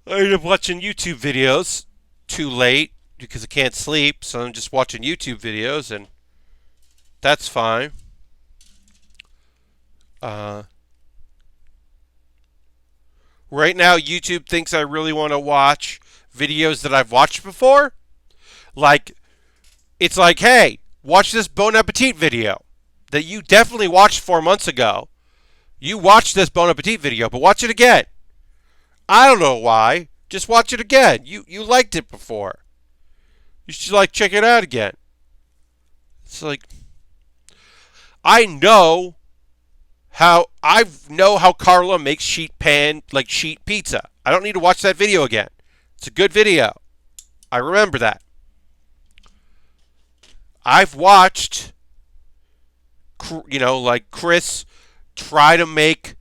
end up watching YouTube videos too late because I can't sleep, so I'm just watching YouTube videos, and that's fine. Uh, right now, YouTube thinks I really want to watch videos that I've watched before. Like, it's like, hey, watch this Bon Appetit video that you definitely watched 4 months ago. You watched this Bon Appetit video, but watch it again. I don't know why. Just watch it again. You liked it before. You should like check it out again. It's like I know how Carla makes sheet pizza. I don't need to watch that video again. It's a good video. I remember that. I've watched like Chris try to make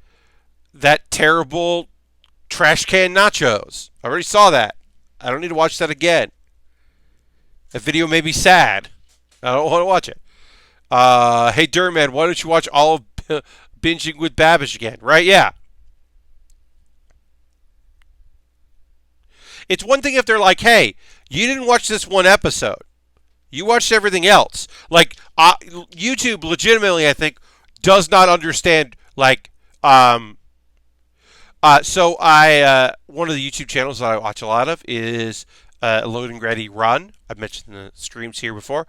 that terrible trash can nachos. I already saw that. I don't need to watch that again. That video made me sad. I don't want to watch it. Hey, Durman, why don't you watch all of Binging with Babish again? Right? Yeah. It's one thing if they're like, hey, you didn't watch this one episode. You watched everything else. Like, YouTube legitimately, I think, does not understand, like, so one of the YouTube channels that I watch a lot of is Loading Ready Run. I've mentioned the streams here before.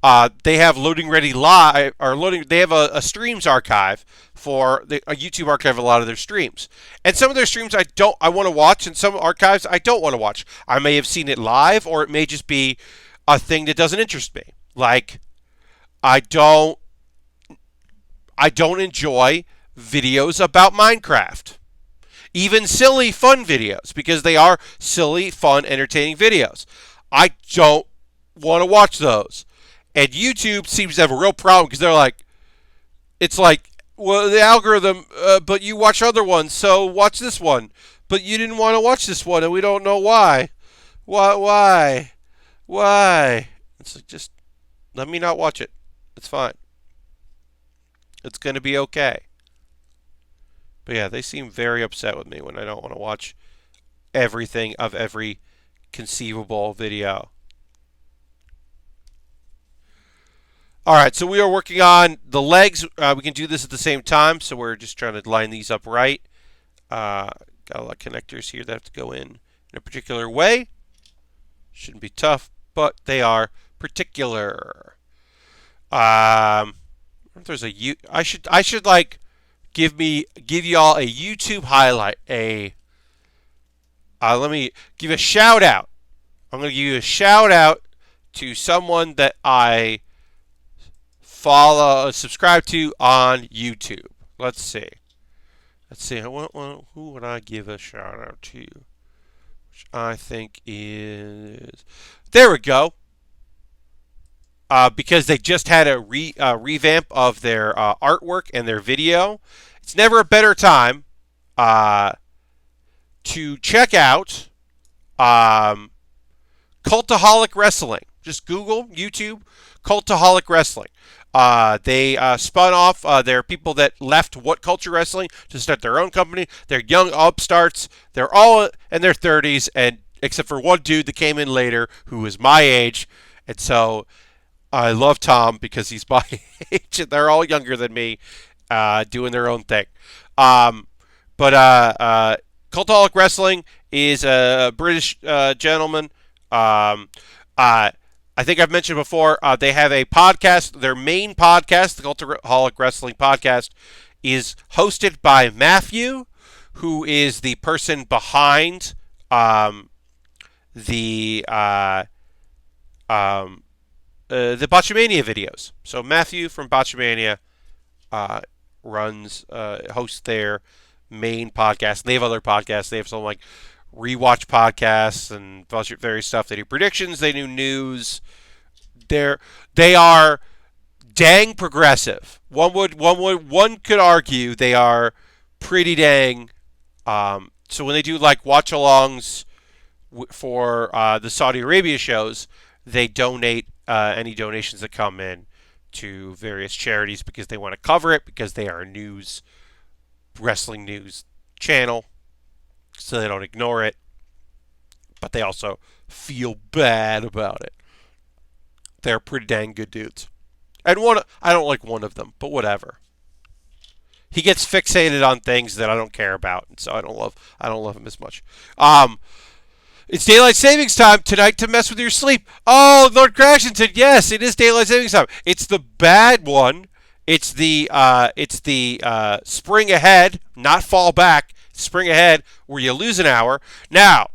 They have Loading Ready Live, they have a streams archive a YouTube archive of a lot of their streams. And some of their streams I want to watch, and some archives I don't want to watch. I may have seen it live, or it may just be a thing that doesn't interest me. Like, I don't enjoy videos about Minecraft. Even silly, fun videos, because they are silly, fun, entertaining videos. I don't want to watch those. And YouTube seems to have a real problem because they're like, it's like, well, the algorithm, but you watch other ones, so watch this one. But you didn't want to watch this one, and we don't know why. Why? It's like, just let me not watch it. It's fine. It's going to be okay. But yeah, they seem very upset with me when I don't want to watch everything of every conceivable video. Alright, so we are working on the legs. We can do this at the same time, so we're just trying to line these up right. Got a lot of connectors here that have to go in a particular way. Shouldn't be tough, but they are particular. There's I should like give y'all a YouTube highlight. Let me give a shout out. I'm going to give you a shout out to someone that I subscribe to on YouTube. Let's see. Who would I give a shout out to? Which I think is, there we go. Because they just had a revamp of their artwork and their video. It's never a better time to check out Cultaholic Wrestling. Just Google, YouTube, Cultaholic Wrestling. They spun off. They're people that left What Culture Wrestling to start their own company. They're young upstarts. They're all in their 30s, and except for one dude that came in later who was my age. And so I love Tom because he's my age, and they're all younger than me, doing their own thing. But Cultaholic Wrestling is a British gentleman. I think I've mentioned before, they have a podcast. Their main podcast, the Cultaholic Wrestling Podcast, is hosted by Matthew, who is the person behind the Botchamania videos. So Matthew from Botchamania hosts their main podcast. They have other podcasts. They have some like rewatch podcasts and various stuff. They do predictions. They do news. They are dang progressive. One could argue they are pretty dang So when they do like watch-alongs for the Saudi Arabia shows, they donate any donations that come in to various charities because they want to cover it because they are a wrestling news channel, so they don't ignore it. But they also feel bad about it. They're pretty dang good dudes. And I don't like one of them, but whatever. He gets fixated on things that I don't care about, and so I don't love him as much. It's daylight savings time tonight to mess with your sleep. Oh, Lord Crashington said yes, it is daylight savings time. It's the bad one. It's the spring ahead, not fall back. Spring ahead, where you lose an hour. Now,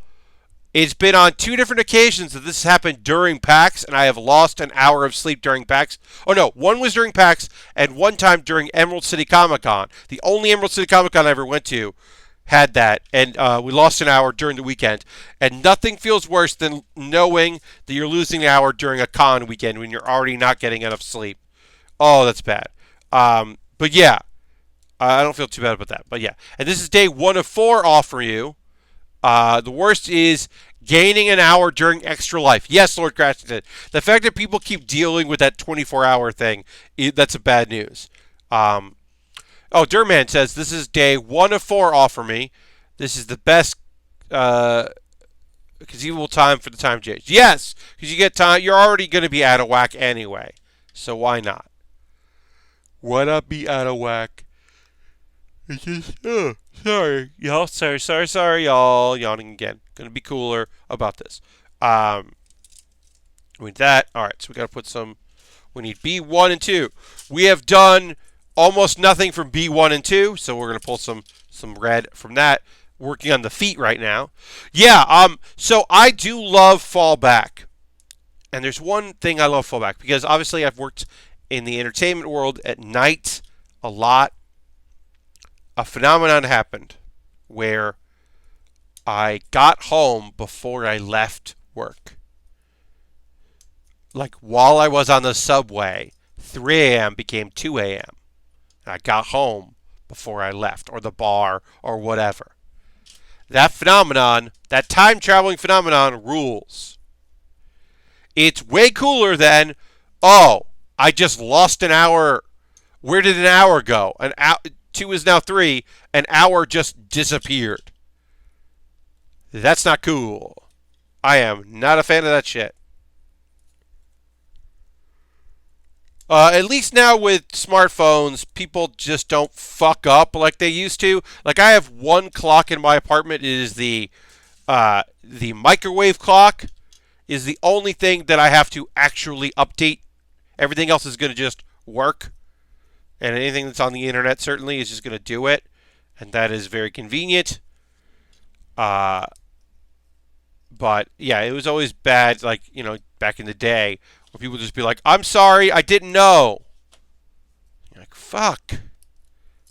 it's been on 2 different occasions that this has happened during PAX, and I have lost an hour of sleep during PAX. Oh no, one was during PAX, and one time during Emerald City Comic Con. The only Emerald City Comic Con I ever went to had that, and we lost an hour during the weekend. And nothing feels worse than knowing that you're losing an hour during a con weekend when you're already not getting enough sleep. Oh, that's bad. But yeah, I don't feel too bad about that. But yeah, and this is day 1 of 4 off for you. The worst is gaining an hour during Extra Life. Yes, Lord Crashington. The fact that people keep dealing with that 24-hour thing, that's a bad news. Durman says, this is day 1 of 4 off for me. This is the best conceivable time for the time change. Yes, because you get time. You're already going to be out of whack anyway. So why not? Why not be out of whack? It's just, sorry, y'all. Sorry, y'all. Yawning again. Gonna be cooler about this. With that, all right. So we gotta put some. We need B1 and 2. We have done almost nothing from B1 and 2, so we're gonna pull some red from that. Working on the feet right now. Yeah. So I do love fallback, and there's one thing I love fallback because obviously I've worked in the entertainment world at night a lot. A phenomenon happened where I got home before I left work. Like while I was on the subway, 3 a.m. became 2 a.m. And I got home before I left, or the bar, or whatever. That phenomenon, that time-traveling phenomenon, rules. It's way cooler than, oh, I just lost an hour. Where did an hour go? 2 is now 3. An hour just disappeared. That's not cool. I am not a fan of that shit. At least now with smartphones, people just don't fuck up like they used to. Like I have one clock in my apartment. It is the microwave clock. Is the only thing that I have to actually update. Everything else is going to just work. And anything that's on the internet certainly is just going to do it. And that is very convenient. But yeah, it was always bad, like, back in the day, where people just be like, I'm sorry, I didn't know. You're like, fuck.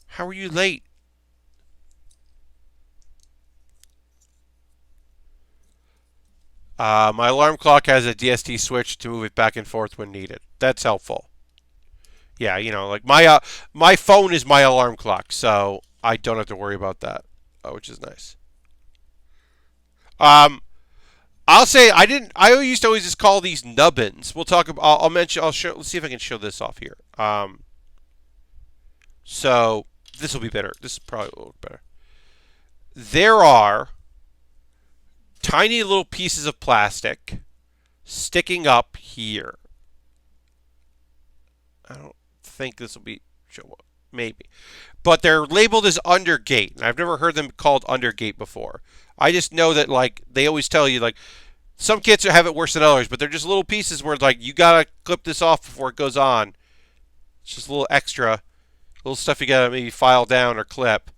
How are you late? My alarm clock has a DSD switch to move it back and forth when needed. That's helpful. Yeah, like my phone is my alarm clock, so I don't have to worry about that, which is nice. I'll say I used to always just call these nubbins. We'll talk about. I'll mention. I'll show. Let's see if I can show this off here. So this will be better. This is probably a little better. There are tiny little pieces of plastic sticking up here. I don't think this will be show up. Maybe. But they're labeled as undergate. And I've never heard them called undergate before. I just know that, like, they always tell you, like, some kits have it worse than others, but they're just little pieces where, like, you gotta clip this off before it goes on. It's just a little extra. Little stuff you gotta maybe file down or clip.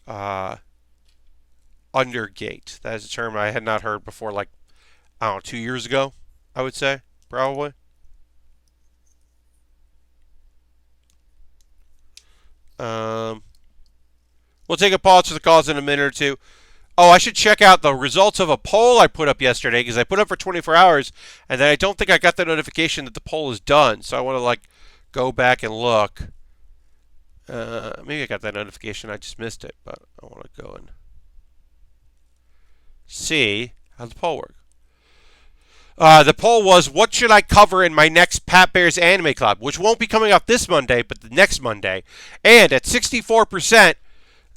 Undergate. That is a term I had not heard before, like, I don't know, 2 years ago, I would say. Probably. We'll take a pause for the calls in a minute or two. Oh, I should check out the results of a poll I put up yesterday because I put up for 24 hours and then I don't think I got the notification that the poll is done. So I want to like go back and look. Maybe I got that notification. I just missed it, but I want to go and see how the poll works. The poll was, what should I cover in my next Pat Baer's Anime Club, which won't be coming up this Monday, but the next Monday. And at 64%,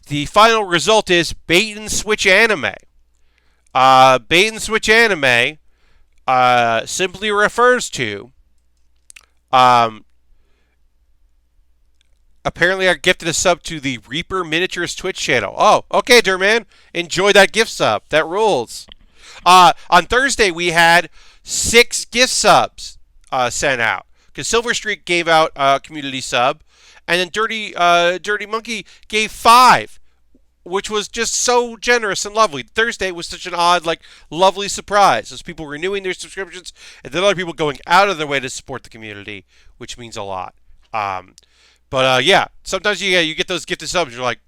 the final result is Bait and Switch Anime. Bait and Switch Anime simply refers to, apparently I gifted a sub to the Reaper Miniatures Twitch channel. Oh, okay, Derman. Enjoy that gift sub. That rules. On Thursday, we had 6 gift subs sent out. Because Silver Streak gave out a community sub, and then Dirty Monkey gave 5, which was just so generous and lovely. Thursday was such an odd, lovely surprise. There's people renewing their subscriptions, and then other people going out of their way to support the community, which means a lot. Yeah, sometimes you get those gifted subs, you're like,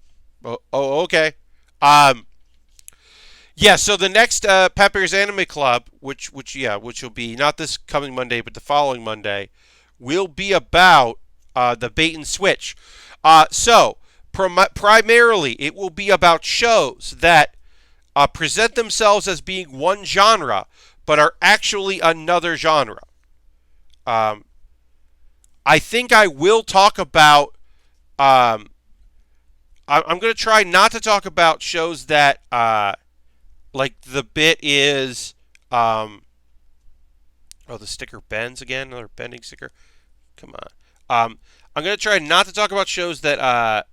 oh okay. Yeah, so the next Pat Baer's Anime Club, which will be not this coming Monday, but the following Monday, will be about the Bait and Switch. Primarily, it will be about shows that present themselves as being one genre, but are actually another genre. I think I will talk about. I'm going to try not to talk about shows that. The bit is, the sticker bends again, another bending sticker. Come on. I'm going to try not to talk about shows that,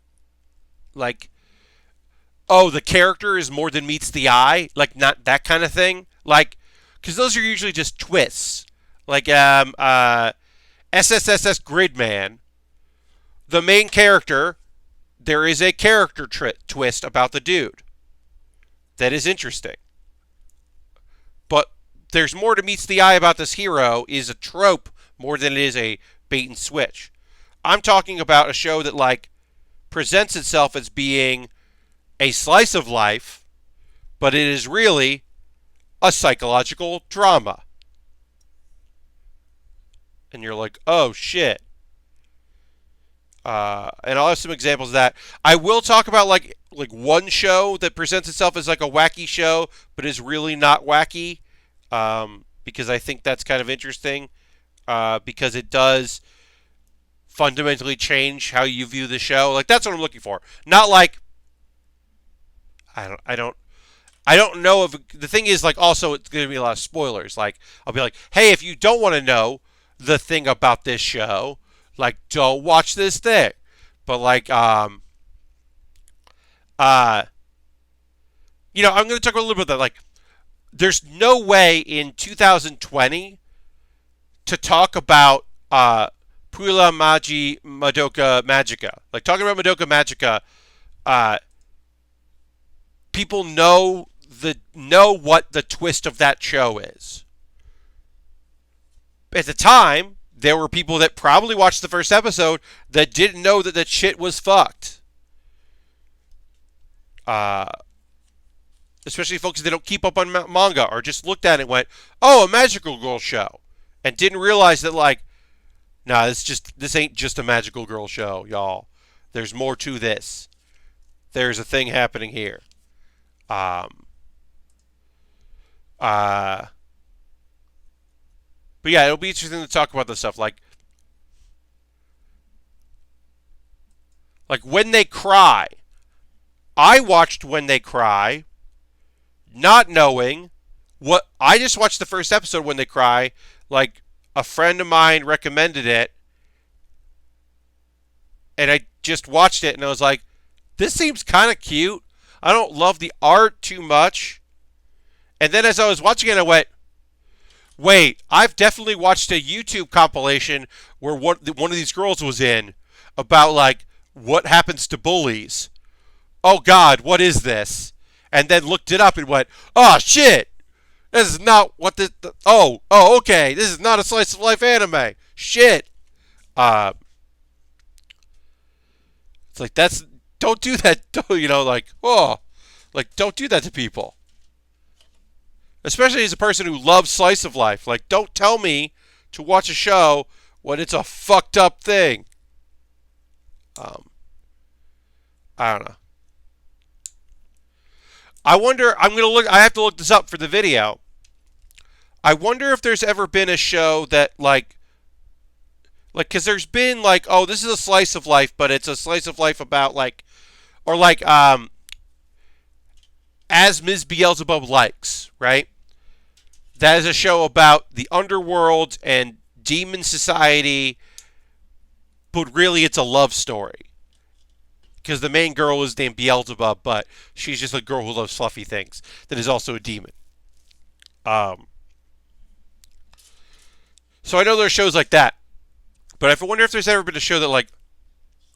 the character is more than meets the eye, not that kind of thing. Because those are usually just twists. SSSS Gridman, the main character, there is a character twist about the dude. That is interesting. But there's more to meets the eye about this hero is a trope more than it is a bait and switch. I'm talking about a show that presents itself as being a slice of life, but it is really a psychological drama. And you're like, oh shit. And I'll have some examples of that. I will talk about one show that presents itself as a wacky show, but is really not wacky, because I think that's kind of interesting, because it does fundamentally change how you view the show. That's what I'm looking for. Not I don't know if the thing is also it's going to be a lot of spoilers. I'll be like, hey, if you don't want to know the thing about this show, don't watch this thing. But I'm going to talk a little bit about that. There's no way in 2020 to talk about Pula Magi Madoka Magica. Talking about Madoka Magica, people know what the twist of that show is. At the time, there were people that probably watched the first episode that didn't know that that shit was fucked. Especially folks that don't keep up on manga or just looked at it and went, oh, a magical girl show. And didn't realize that, nah, this ain't just a magical girl show, y'all. There's more to this. There's a thing happening here. But yeah, it'll be interesting to talk about this stuff. When They Cry. I watched When They Cry, not knowing what. I just watched the first episode When They Cry. A friend of mine recommended it, and I just watched it, and I was like, this seems kind of cute. I don't love the art too much. And then as I was watching it, I went, wait, I've definitely watched a YouTube compilation where one of these girls was in about, what happens to bullies. Oh, God, what is this? And then looked it up and went, oh, shit. This is not what this... Oh, okay. This is not a slice of life anime. Shit. It's that's... Don't do that. Don't do that to people. Especially as a person who loves slice of life. Don't tell me to watch a show when it's a fucked up thing. I don't know. I wonder. I'm gonna look. I have to look this up for the video. I wonder if there's ever been a show that because there's been like, oh, this is a slice of life, but it's a slice of life about like, or like, as Ms. Beelzebub likes, right? That is a show about the underworld and demon society, but really it's a love story. Because the main girl is named Beelzebub, but she's just a girl who loves fluffy things that is also a demon. So I know there are shows like that, but I wonder if there's ever been a show that like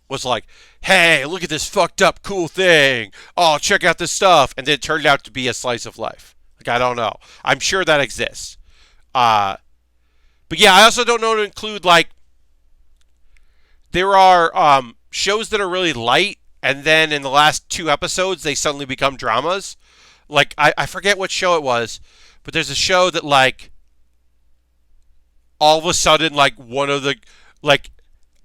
was like, hey, look at this fucked up cool thing. Oh, check out this stuff, and then it turned out to be a slice of life. Like, I don't know. I'm sure that exists. But yeah, I also don't know to include like there are shows that are really light, and then in the last 2 episodes they suddenly become dramas. Like I forget what show it was, but there's a show that like all of a sudden like one of the like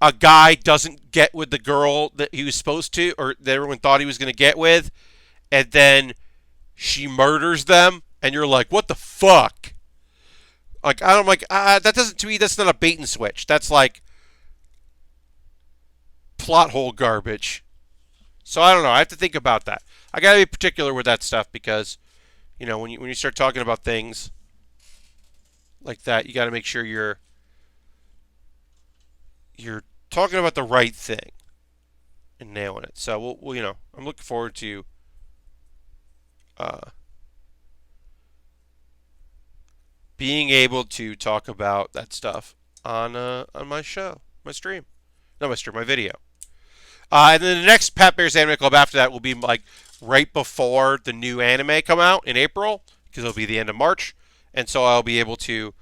a guy doesn't get with the girl that he was supposed to, or that everyone thought he was going to get with, and then she murders them, and you're like, what the fuck? Like, I'm like, that doesn't, to me, that's not a bait and switch. That's like plot hole garbage. So I don't know. I have to think about that. I got to be particular with that stuff because, you know, when you start talking about things like that, you got to make sure you're talking about the right thing and nailing it. So we'll you know, I'm looking forward to being able to talk about that stuff on my show, my stream, not my stream, my video. And then the next Pat Bear's Anime Club after that will be like right before the new anime come out in April, because it'll be the end of March, and so I'll be able to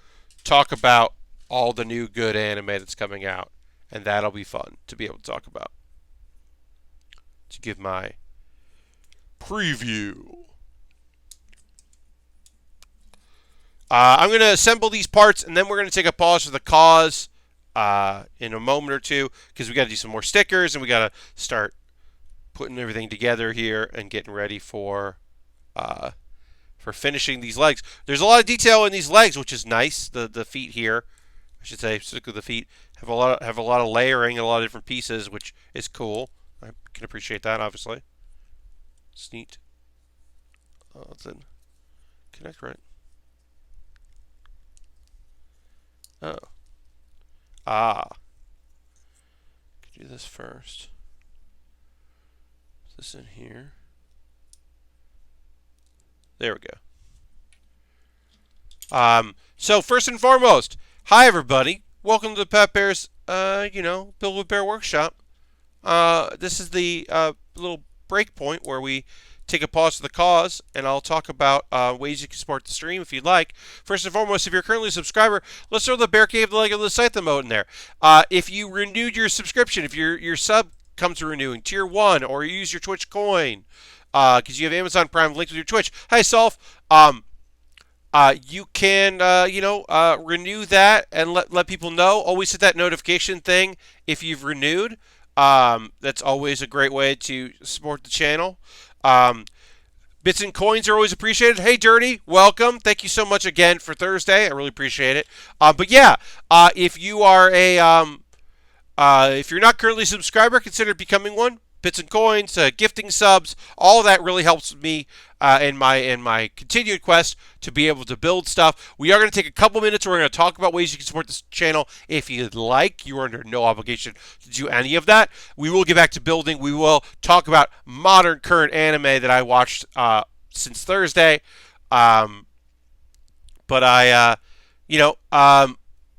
talk about all the new good anime that's coming out, and that'll be fun to be able to talk about. To give my preview. I'm going to assemble these parts, and then we're going to take a pause for the cause in a moment or two, because we got to do some more stickers, and we got to start putting everything together here and getting ready for finishing these legs. There's a lot of detail in these legs, which is nice. The feet here, I should say, particularly the feet, have a lot of layering and a lot of different pieces, which is cool. I can appreciate that, obviously. It's neat. Then connect right. Oh. Could do this first. Put this in here. There we go. So first and foremost, hi everybody. Welcome to the Pat Bear's, Build with Bear workshop. This is the little break point where we take a pause for the cause, and I'll talk about ways you can support the stream if you'd like. First and foremost, if you're currently a subscriber, let's throw the Bear Cave the Lego the Scythe mode in there. If you renewed your subscription, if your sub comes to renewing, tier 1, or you use your Twitch coin, because you have Amazon Prime linked with your Twitch. Hi, Solf. You can, renew that and let people know. Always hit that notification thing if you've renewed. That's always a great way to support the channel. Bits and coins are always appreciated. Hey, Dirty, welcome. Thank you so much again for Thursday. I really appreciate it. But yeah, if you are if you're not currently a subscriber, consider becoming one. Bits and coins, gifting subs, all that really helps me in my continued quest to be able to build stuff. We are going to take a couple minutes. We're going to talk about ways you can support this channel if you'd like. You are under no obligation to do any of that. We will get back to building. We will talk about modern current anime that I watched since Thursday. But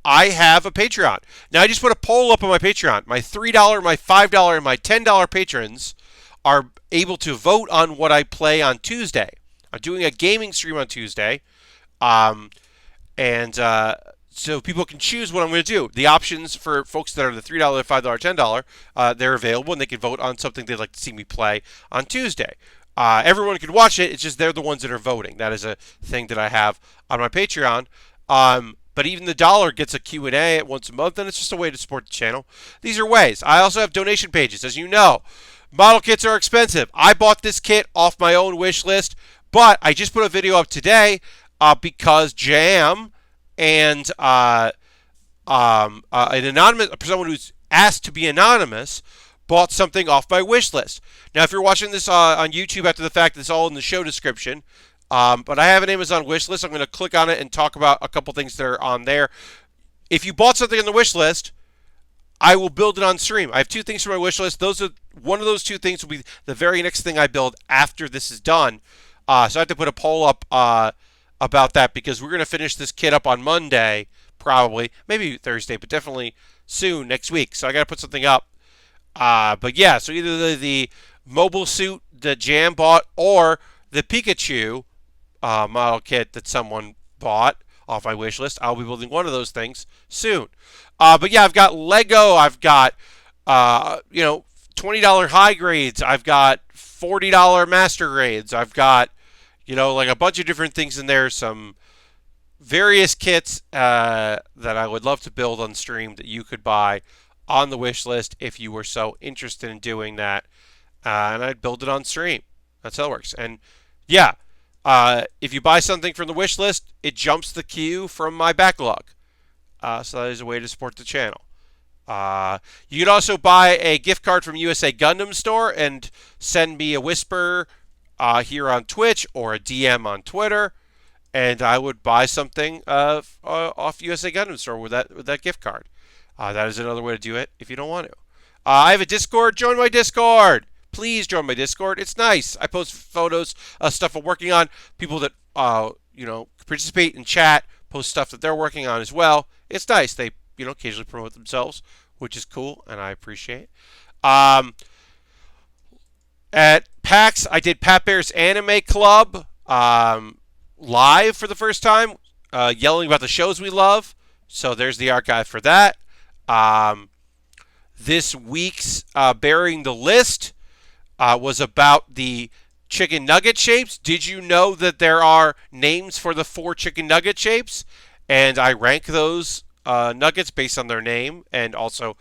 I have a Patreon. Now, I just put a poll up on my Patreon. My $3, my $5, and my $10 patrons are able to vote on what I play on Tuesday. I'm doing a gaming stream on Tuesday. So people can choose what I'm going to do. The options for folks that are the $3, $5, $10, they're available, and they can vote on something they'd like to see me play on Tuesday. Everyone can watch it. It's just they're the ones that are voting. That is a thing that I have on my Patreon. But even the dollar gets a Q&A at once a month, and it's just a way to support the channel. These are ways. I also have donation pages, as you know. Model kits are expensive. I bought this kit off my own wish list, but I just put a video up today because Jam and an anonymous, someone who's asked to be anonymous, bought something off my wish list. Now, if you're watching this on YouTube after the fact, it's all in the show description. But I have an Amazon wish list. I'm going to click on it and talk about a couple things that are on there. If you bought something on the wish list, I will build it on stream. I have two things for my wish list. One of those two things will be the very next thing I build after this is done. So I have to put a poll up about that because we're going to finish this kit up on Monday, probably. Maybe Thursday, but definitely soon, next week. So I got to put something up. But yeah, so either the mobile suit that Jam bought or the Pikachu model kit that someone bought off my wish list. I'll be building one of those things soon. But yeah, I've got Lego. I've got $20 high grades. I've got $40 master grades. I've got like a bunch of different things in there. Some various kits that I would love to build on stream that you could buy on the wish list if you were so interested in doing that. And I'd build it on stream. That's how it works. And yeah. If you buy something from the wish list, it jumps the queue from my backlog. So that is a way to support the channel. You could also buy a gift card from USA Gundam Store and send me a whisper here on Twitch or a DM on Twitter, and I would buy something off USA Gundam Store with that gift card. That is another way to do it if you don't want to. I have a Discord. Join my Discord. Please join my Discord. It's nice. I post photos of stuff I'm working on. People that participate in chat post stuff that they're working on as well. It's nice. They occasionally promote themselves, which is cool, and I appreciate. At PAX, I did Pat Baer's Anime Club live for the first time, yelling about the shows we love. So there's the archive for that. This week's Baering the List was about the chicken nugget shapes. Did you know that there are names for the 4 chicken nugget shapes? And I rank those nuggets based on their name, and also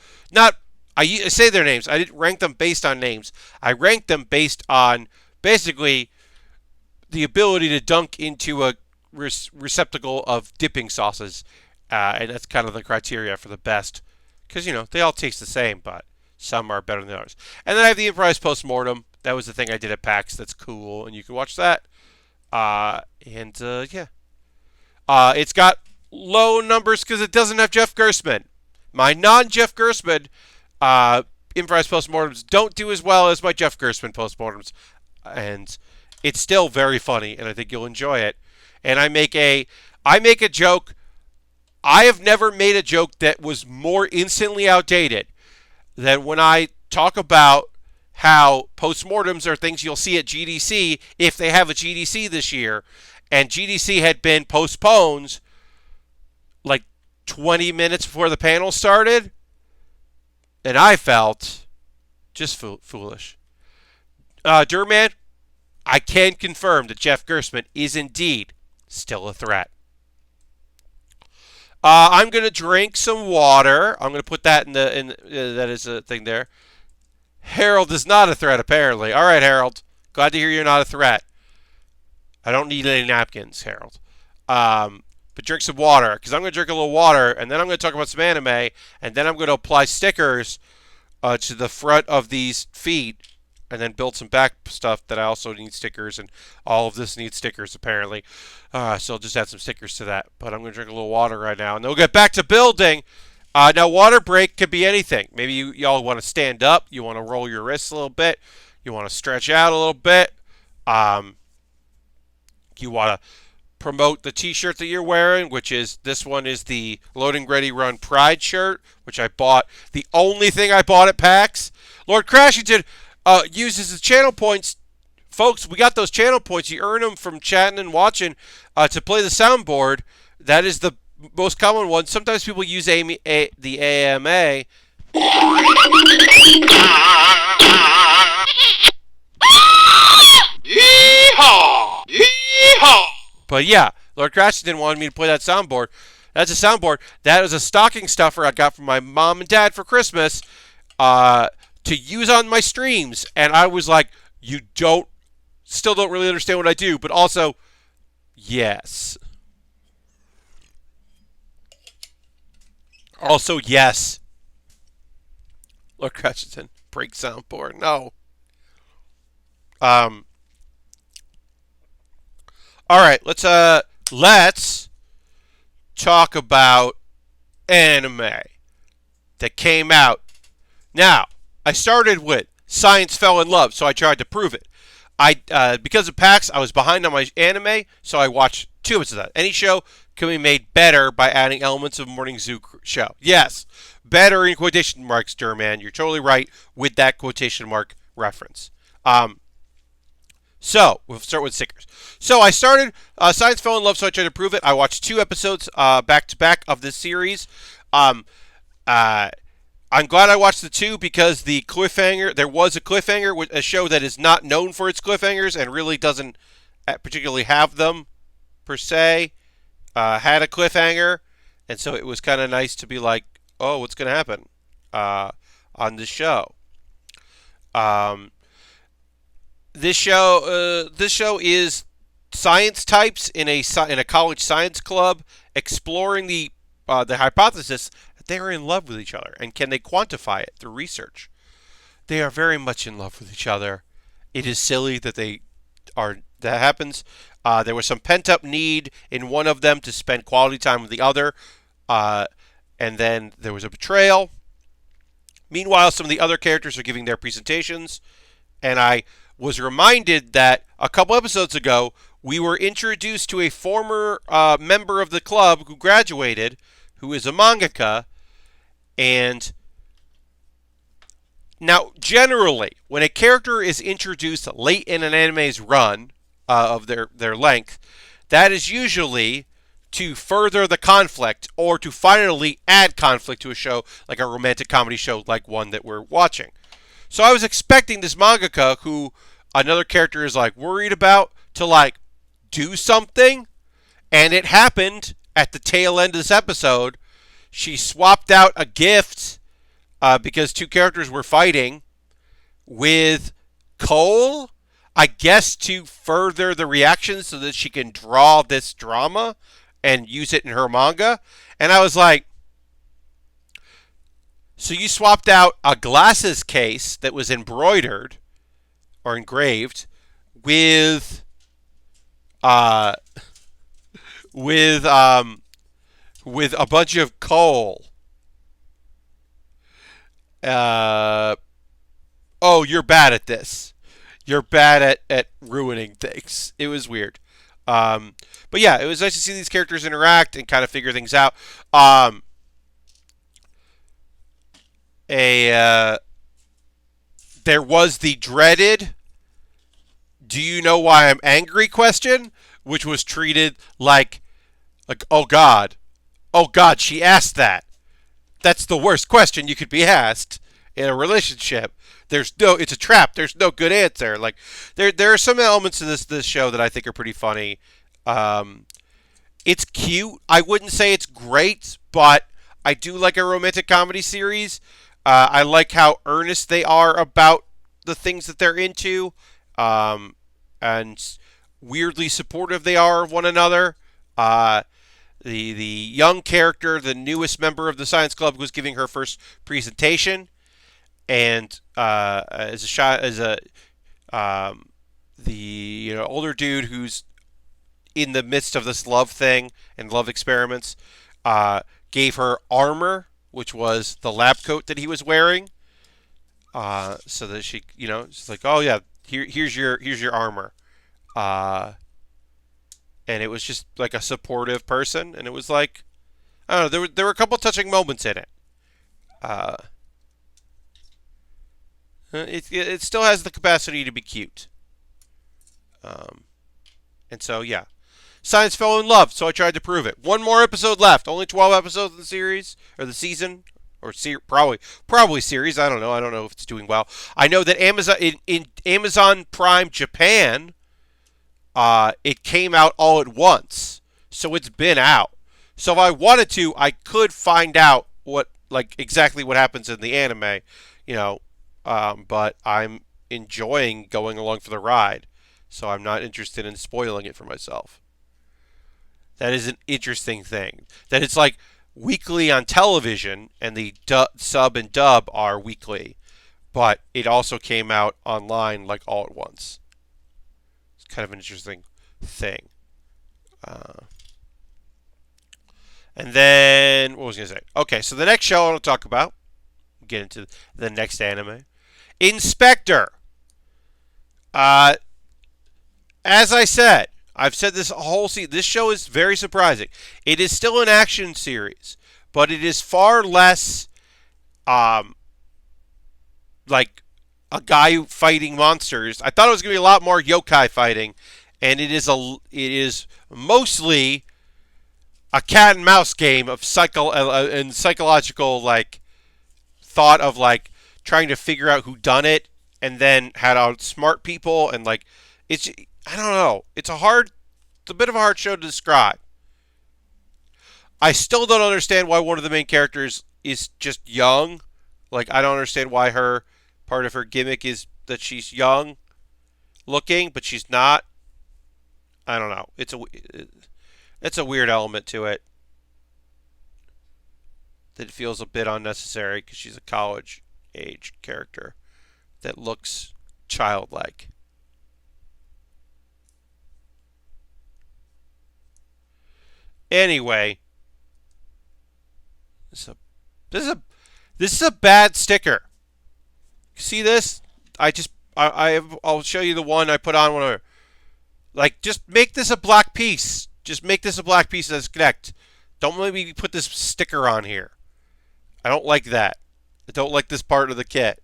I say their names. I didn't rank them based on names. I ranked them based on basically the ability to dunk into a receptacle of dipping sauces, and that's kind of the criteria for the best, because they all taste the same, but some are better than others. And then I have the Improvised Postmortem. That was the thing I did at PAX. That's cool, and you can watch that. Yeah. It's got low numbers because it doesn't have Jeff Gerstmann. My non-Jeff Gerstmann Improvised Postmortems don't do as well as my Jeff Gerstmann Postmortems. And it's still very funny, and I think you'll enjoy it. And I make a joke. I have never made a joke that was more instantly outdated than when I talk about how postmortems are things you'll see at GDC if they have a GDC this year, and GDC had been postponed like 20 minutes before the panel started, and I felt just foolish. Durman, I can confirm that Jeff Gerstmann is indeed still a threat. I'm going to drink some water. I'm going to put that that is a thing there. Harold is not a threat, apparently. All right, Harold. Glad to hear you're not a threat. I don't need any napkins, Harold. But drink some water, because I'm going to drink a little water, and then I'm going to talk about some anime, and then I'm going to apply stickers to the front of these feet, and then build some back stuff that I also need stickers, and all of this needs stickers, apparently. So I'll just add some stickers to that. But I'm going to drink a little water right now, and then we'll get back to building. Now, water break could be anything. Maybe y'all want to stand up. You want to roll your wrists a little bit. You want to stretch out a little bit. You want to promote the t-shirt that you're wearing, which is, this one is the Loading Ready Run Pride shirt, which I bought. The only thing I bought at PAX. Lord Crashington uses his channel points. Folks, we got those channel points. You earn them from chatting and watching to play the soundboard. That is the most common one. Sometimes people use the AMA. Yeehaw! Yeehaw! But yeah, Lord Crashington wanted me to play that soundboard. That's a soundboard. That is a stocking stuffer I got from my mom and dad for Christmas to use on my streams. And I was like, still don't really understand what I do, but also, yes. Also, yes. Lord Hutchinson, break soundboard. No. Um. All right, let's talk about anime that came out. Now, I started with Science Fell in Love, so I tried to prove it. Because of PAX, I was behind on my anime, so I watched 2 episodes of that. Any show can be made better by adding elements of a morning zoo show. Yes, better in quotation marks, Durman. You're totally right with that quotation mark reference. So, we'll start with stickers. So, I started Science Fell in Love, so I tried to prove it. I watched 2 episodes back-to-back of this series. I'm glad I watched the 2 because there was a cliffhanger with a show that is not known for its cliffhangers and really doesn't particularly have them, per se, had a cliffhanger. And so it was kind of nice to be like, oh, what's going to happen on this show? This show is science types in a college science club exploring the hypothesis that they are in love with each other, and can they quantify it through research? They are very much in love with each other. It is silly that that happens. There was some pent up need in one of them to spend quality time with the other, and then there was a betrayal. Meanwhile, some of the other characters are giving their presentations, and I was reminded that a couple episodes ago, we were introduced to a former member of the club who graduated, who is a mangaka. And now, generally, when a character is introduced late in an anime's run of their length, that is usually to further the conflict or to finally add conflict to a show, like a romantic comedy show like one that we're watching. So I was expecting this mangaka, who another character is like worried about, to like do something, and it happened at the tail end of this episode. She swapped out a gift because 2 characters were fighting with coal, I guess, to further the reaction so that she can draw this drama and use it in her manga. And I was like, so you swapped out a glasses case that was embroidered or engraved with a bunch of coal. Oh, you're bad at this. You're bad at ruining things. It was weird. But yeah, it was nice to see these characters interact and kind of figure things out. There was the dreaded "Do you know why I'm angry?" question, which was treated like oh God, she asked that. That's the worst question you could be asked in a relationship. It's a trap. There's no good answer. Like there are some elements to this show that I think are pretty funny. It's cute. I wouldn't say it's great, but I do like a romantic comedy series. I like how earnest they are about the things that they're into, and weirdly supportive they are of one another. The young character, the newest member of the science club, was giving her first presentation, and the older dude who's in the midst of this love thing and love experiments gave her armor, which was the lab coat that he was wearing, so that she, she's like, oh yeah, here's your armor, and it was just like a supportive person, and it was like, I don't know, there were a couple touching moments in it. It still has the capacity to be cute, and so yeah. Science Fell in Love, so I tried to prove it. One more episode left. Only 12 episodes of the series, or the season, or probably series. I don't know. I don't know if it's doing well. I know that Amazon in Amazon Prime Japan, it came out all at once, so it's been out. So if I wanted to, I could find out what like exactly what happens in the anime, you know. But I'm enjoying going along for the ride, so I'm not interested in spoiling it for myself. That is an interesting thing. That it's like weekly on television, and the sub and dub are weekly, but it also came out online like all at once. It's kind of an interesting thing. Uh, and then what was I gonna say? Okay, so the next show I want to talk about, get into the next anime, Inspector. Uh, as I said, I've said this whole season. This show is very surprising. It is still an action series, but it is far less um, like a guy fighting monsters. I thought it was going to be a lot more yokai fighting, and it is mostly a cat and mouse game of psychological like thought of like trying to figure out who done it and then how to outsmart people and like it's I don't know. It's a bit of a hard show to describe. I still don't understand why one of the main characters is just young. Like I don't understand why her part of her gimmick is that she's young looking, but she's not. I don't know. It's a weird element to it that feels a bit unnecessary because she's a college age character that looks childlike. Anyway, this is a this is a this is a bad sticker. See this? I'll show you the one I put on when like just make this a black piece. Just make this a black piece that's connect. Don't let me put this sticker on here. I don't like that. I don't like this part of the kit.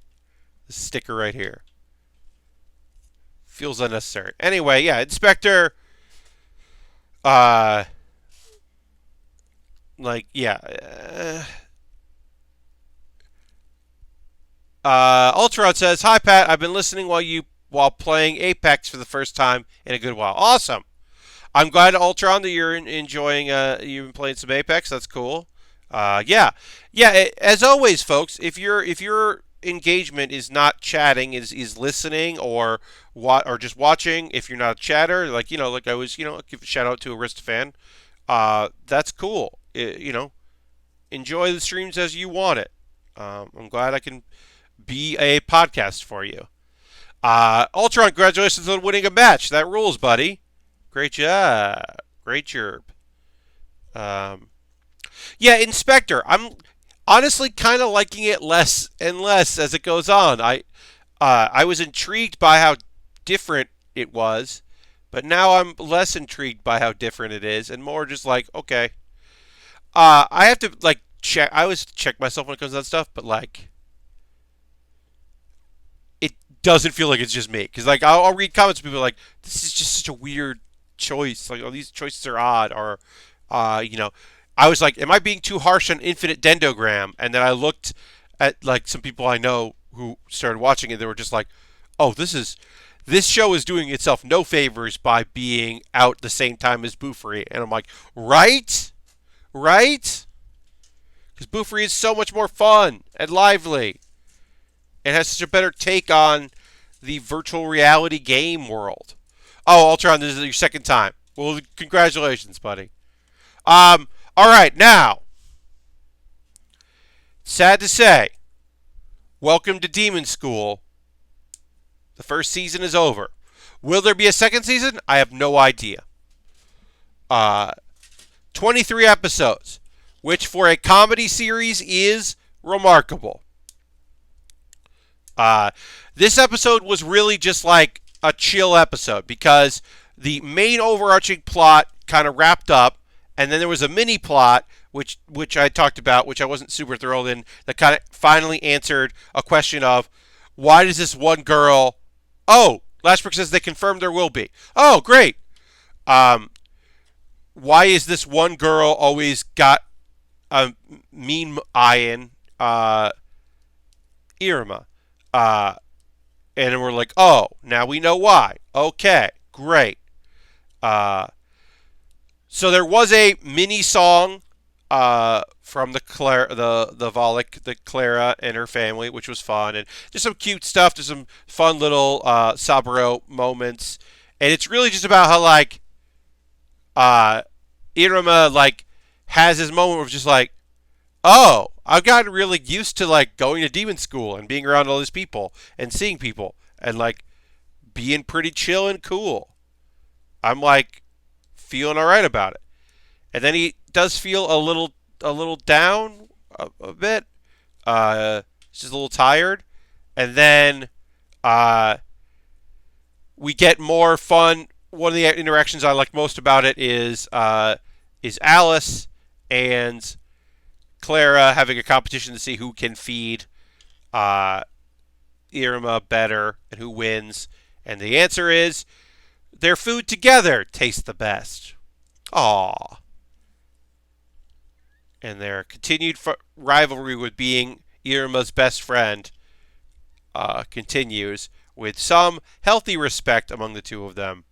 This sticker right here. Feels unnecessary. Anyway, yeah, Inspector. Uh, like yeah. Ultron says, "Hi Pat, I've been listening while playing Apex for the first time in a good while. Awesome. I'm glad Ultron that you're enjoying. You've been playing some Apex. That's cool. Yeah. As always, folks, if your engagement is not chatting, is listening or just watching. If you're not a chatter, like like I was, give a shout out to Aristofan. That's cool. Enjoy the streams as you want it. I'm glad I can be a podcast for you. Ultron, congratulations on winning a match. That rules, buddy. Great job. Great job. Yeah, Inspector. I'm honestly kind of liking it less and less as it goes on. I was intrigued by how different it was, but now I'm less intrigued by how different it is, and more just like, okay. I have to like check. I always check myself when it comes to that stuff, but like, it doesn't feel like it's just me. Because like I'll read comments, people are like, this is just such a weird choice. Like, oh, these choices are odd, or I was like, am I being too harsh on Infinite Dendogram? And then I looked at like some people I know who started watching it. They were just like, oh, this show is doing itself no favors by being out the same time as Buffery. And I'm like, right? Right? Because Buffery is so much more fun and lively. It has such a better take on the virtual reality game world. Oh, Ultron, this is your second time. Well, congratulations, buddy. All right, now, sad to say, welcome to Demon School. The first season is over. Will there be a second season? I have no idea. 23 episodes, which for a comedy series is remarkable. This episode was really just like a chill episode because the main overarching plot kind of wrapped up, and then there was a mini plot which I talked about, which I wasn't super thrilled in, that kind of finally answered a question of why does this one girl? Oh, Lashbrook says they confirmed there will be. Oh, great. Why is this one girl always got a mean eye in Iruma? And we're like, oh, now we know why. Okay, great. So there was a mini song from the Volek, the Clara and her family, which was fun, and just some cute stuff. There's some fun little Saburo moments, and it's really just about how like uh, Iruma like has his moment of just like, oh, I've gotten really used to like going to demon school and being around all these people and seeing people and like being pretty chill and cool. I'm like feeling all right about it. And then he does feel a little down a bit. He's just a little tired. And then uh, we get more fun. One of the interactions I like most about it is Alice and Clara having a competition to see who can feed uh, Iruma better and who wins. And the answer is their food together tastes the best. Aww. And their continued rivalry with being Iruma's best friend continues with some healthy respect among the two of them.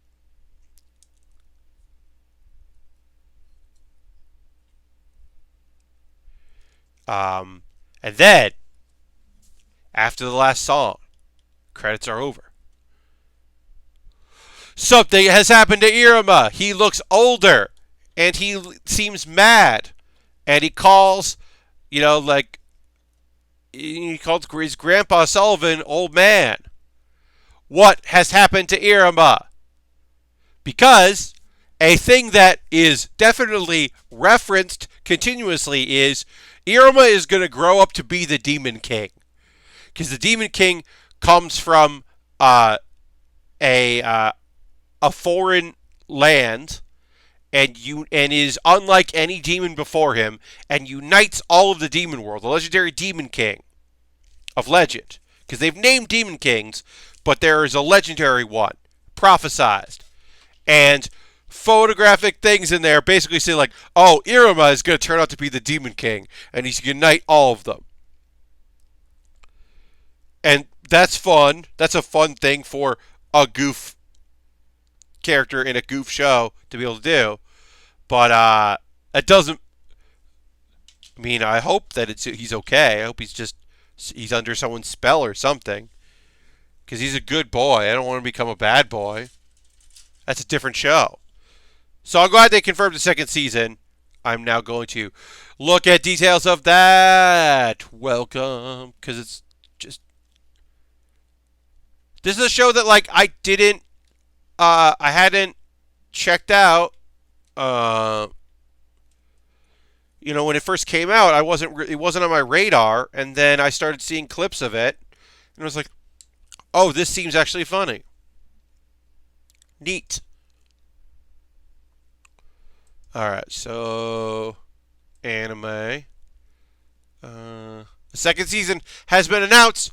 And then, after the last song, credits are over. Something has happened to Iruma. He looks older, and he seems mad. And he calls, like, he calls his grandpa Sullivan old man. What has happened to Iruma? Because a thing that is definitely referenced continuously is Iruma is going to grow up to be the Demon King. Because the Demon King comes from a foreign land and is unlike any demon before him and unites all of the demon world, the legendary Demon King of legend. Because they've named Demon Kings, but there is a legendary one, prophesized. And photographic things in there basically say like, oh, Iruma is going to turn out to be the Demon King, and he's going to unite all of them. And that's fun. That's a fun thing for a goof character in a goof show to be able to do. But it doesn't. I mean, I hope that he's okay. I hope he's under someone's spell or something. Because he's a good boy. I don't want to become a bad boy. That's a different show. So I'm glad they confirmed the second season. I'm now going to look at details of that. Welcome. Because it's just. This is a show that, like, I hadn't checked out. When it first came out, it wasn't on my radar, and then I started seeing clips of it, and I was like, oh, this seems actually funny. Neat. Alright, so anime. The second season has been announced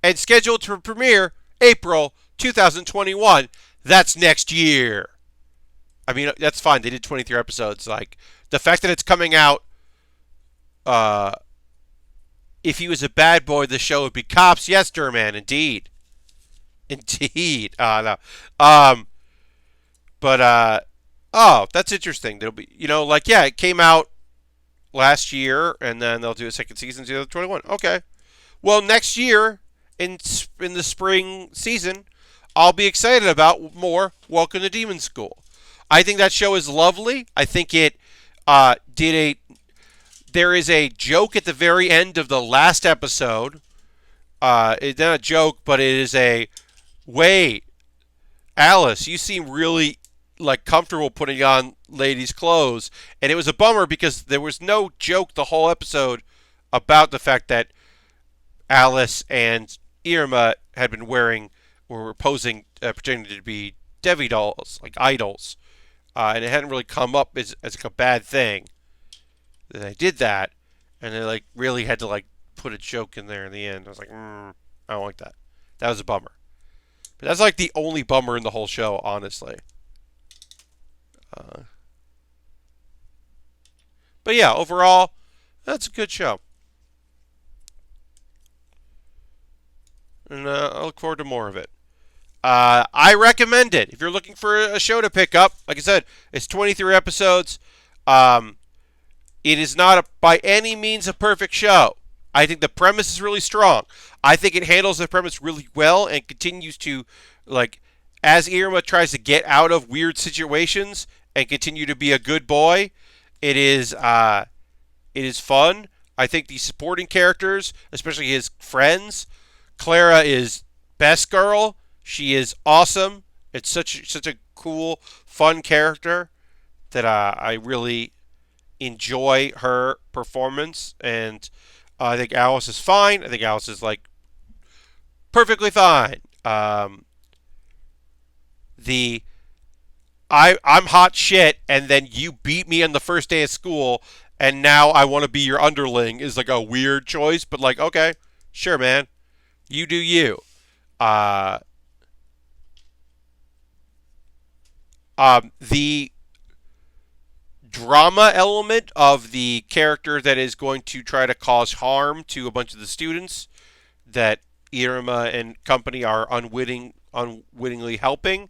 and scheduled to premiere April 2021. That's next year. I mean, that's fine. They did 23 episodes. Like, the fact that it's coming out, if he was a bad boy, the show would be Cops. Yes, Durman, indeed. Indeed. No. Oh, that's interesting. There'll be, it came out last year, and then they'll do a second season in 2021. Okay. Well, next year, in the spring season, I'll be excited about more Welcome to Demon School. I think that show is lovely. I think it there is a joke at the very end of the last episode. It's not a joke, but it is a, wait, Alice, you seem really like comfortable putting on ladies' clothes. And it was a bummer because there was no joke the whole episode about the fact that Alice and Iruma had been wearing or were posing, pretending to be Devi dolls, like idols. And it hadn't really come up as like a bad thing. Then they did that, and they like really had to like put a joke in there in the end. I was like, I don't like that. That was a bummer. But that's like the only bummer in the whole show, honestly. But yeah, overall, that's a good show. And I look forward to more of it. I recommend it if you're looking for a show to pick up. Like I said, it's 23 episodes. It is not by any means a perfect show. I think the premise is really strong. I think it handles the premise really well and continues to, like, as Iruma tries to get out of weird situations and continue to be a good boy. It is fun. I think the supporting characters, especially his friends, Clara is best girl. She is awesome. It's such a cool, fun character that I really enjoy her performance. And I think Alice is fine. I think Alice is like perfectly fine. I'm hot shit, and then you beat me on the first day of school, and now I want to be your underling is like a weird choice, but like, okay, sure, man, you do you. The drama element of the character that is going to try to cause harm to a bunch of the students that Iruma and company are unwittingly helping,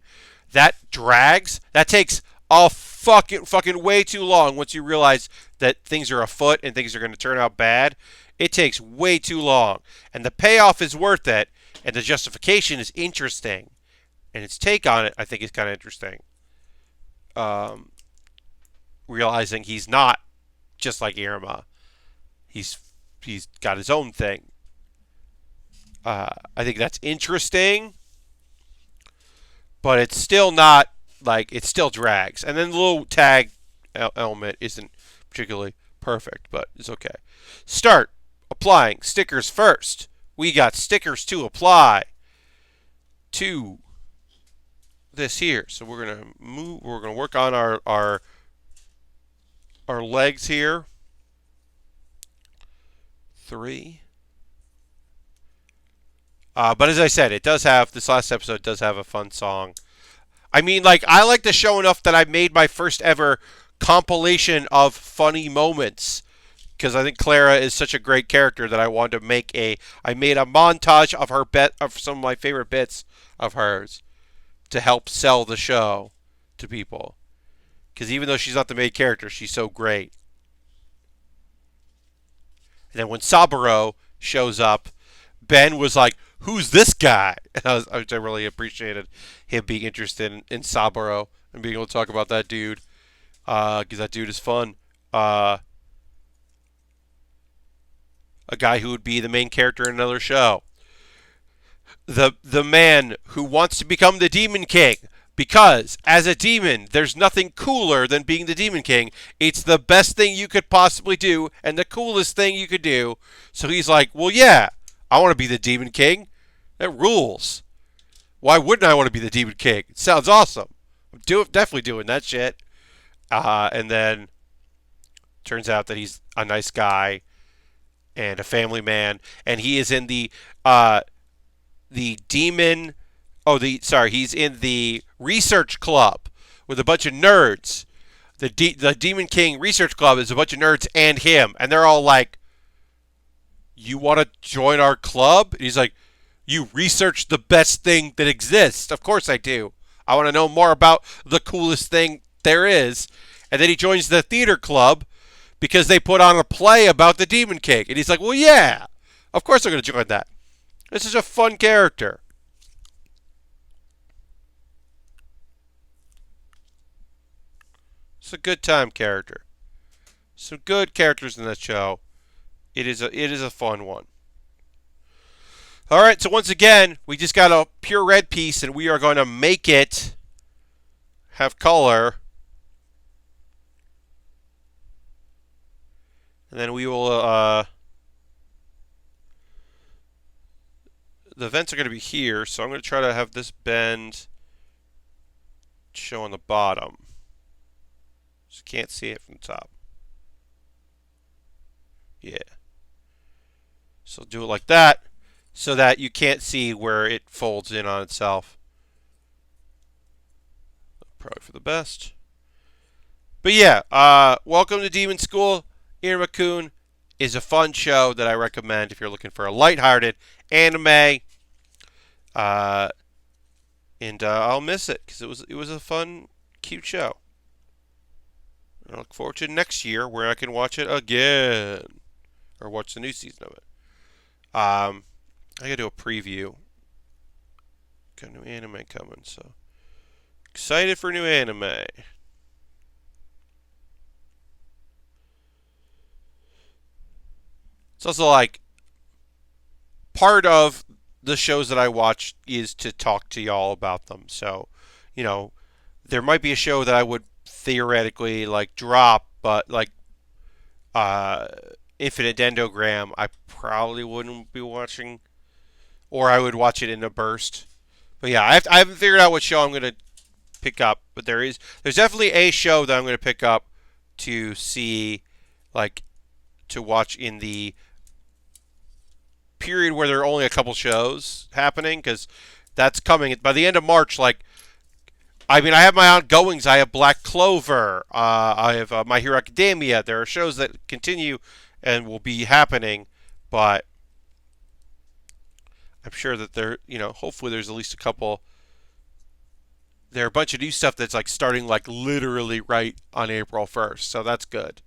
that drags. That takes a fucking way too long once you realize that things are afoot and things are going to turn out bad. It takes way too long. And the payoff is worth it, and the justification is interesting. And its take on it, I think, is kind of interesting. Realizing he's not just like Iruma. He's got his own thing. I think that's interesting, but it's still not like it still drags. And then the little tag element isn't particularly perfect, but it's okay. Start applying stickers first. We got stickers to apply to this here. So we're gonna move. We're gonna work on our legs here. 3. But as I said, it does have, this last episode does have a fun song. I mean, like, I like the show enough that I made my first ever compilation of funny moments. Because I think Clara is such a great character that I wanted to make I made a montage of of some of my favorite bits of hers to help sell the show to people. Because even though she's not the main character, she's so great. And then when Saburo shows up, Ben was like, "Who's this guy?" And I really appreciated him being interested in Saburo and being able to talk about that dude. Because that dude is fun. A guy who would be the main character in another show. The man who wants to become the Demon King. Because, as a demon, there's nothing cooler than being the Demon King. It's the best thing you could possibly do, and the coolest thing you could do. So he's like, well, yeah, I want to be the Demon King. That rules. Why wouldn't I want to be the Demon King? It sounds awesome. I'm definitely doing that shit. And then, turns out that he's a nice guy and a family man. And he is in the demon... he's in the research club with a bunch of nerds. The Demon King research club is a bunch of nerds and him, and they're all like, "You want to join our club?" And he's like, "You research the best thing that exists." Of course I do. I want to know more about the coolest thing there is. And then he joins the theater club because they put on a play about the Demon King. And he's like, "Well, yeah, of course I'm going to join that." This is a fun character. It's a good time character. Some good characters in that show. It is a fun one. All right, so once again, we just got a pure red piece, and we are going to make it have color. And then we will, the vents are going to be here, so I'm going to try to have this bend show on the bottom. Just can't see it from the top. Yeah. So do it like that, so that you can't see where it folds in on itself. Probably for the best. But yeah, welcome to Demon School. Iruma-kun is a fun show that I recommend if you're looking for a lighthearted anime. and I'll miss it because it was a fun, cute show. And I look forward to next year where I can watch it again or watch the new season of it. I gotta do a preview. Got a new anime coming, so excited for new anime. It's also like part of the shows that I watch is to talk to y'all about them. So, you know, there might be a show that I would theoretically like drop, but like uh, Infinite Dendogram, I probably wouldn't be watching, or I would watch it in a burst. But yeah, I haven't figured out what show I'm gonna pick up, but there's definitely a show that I'm gonna pick up to see, like to watch in the period where there are only a couple shows happening, because that's coming by the end of March. Like, I mean, I have my ongoings. I have Black Clover. I have My Hero Academia. There are shows that continue and will be happening, but I'm sure that hopefully there's at least a couple. There are a bunch of new stuff that's like starting like literally right on April 1st, so that's good.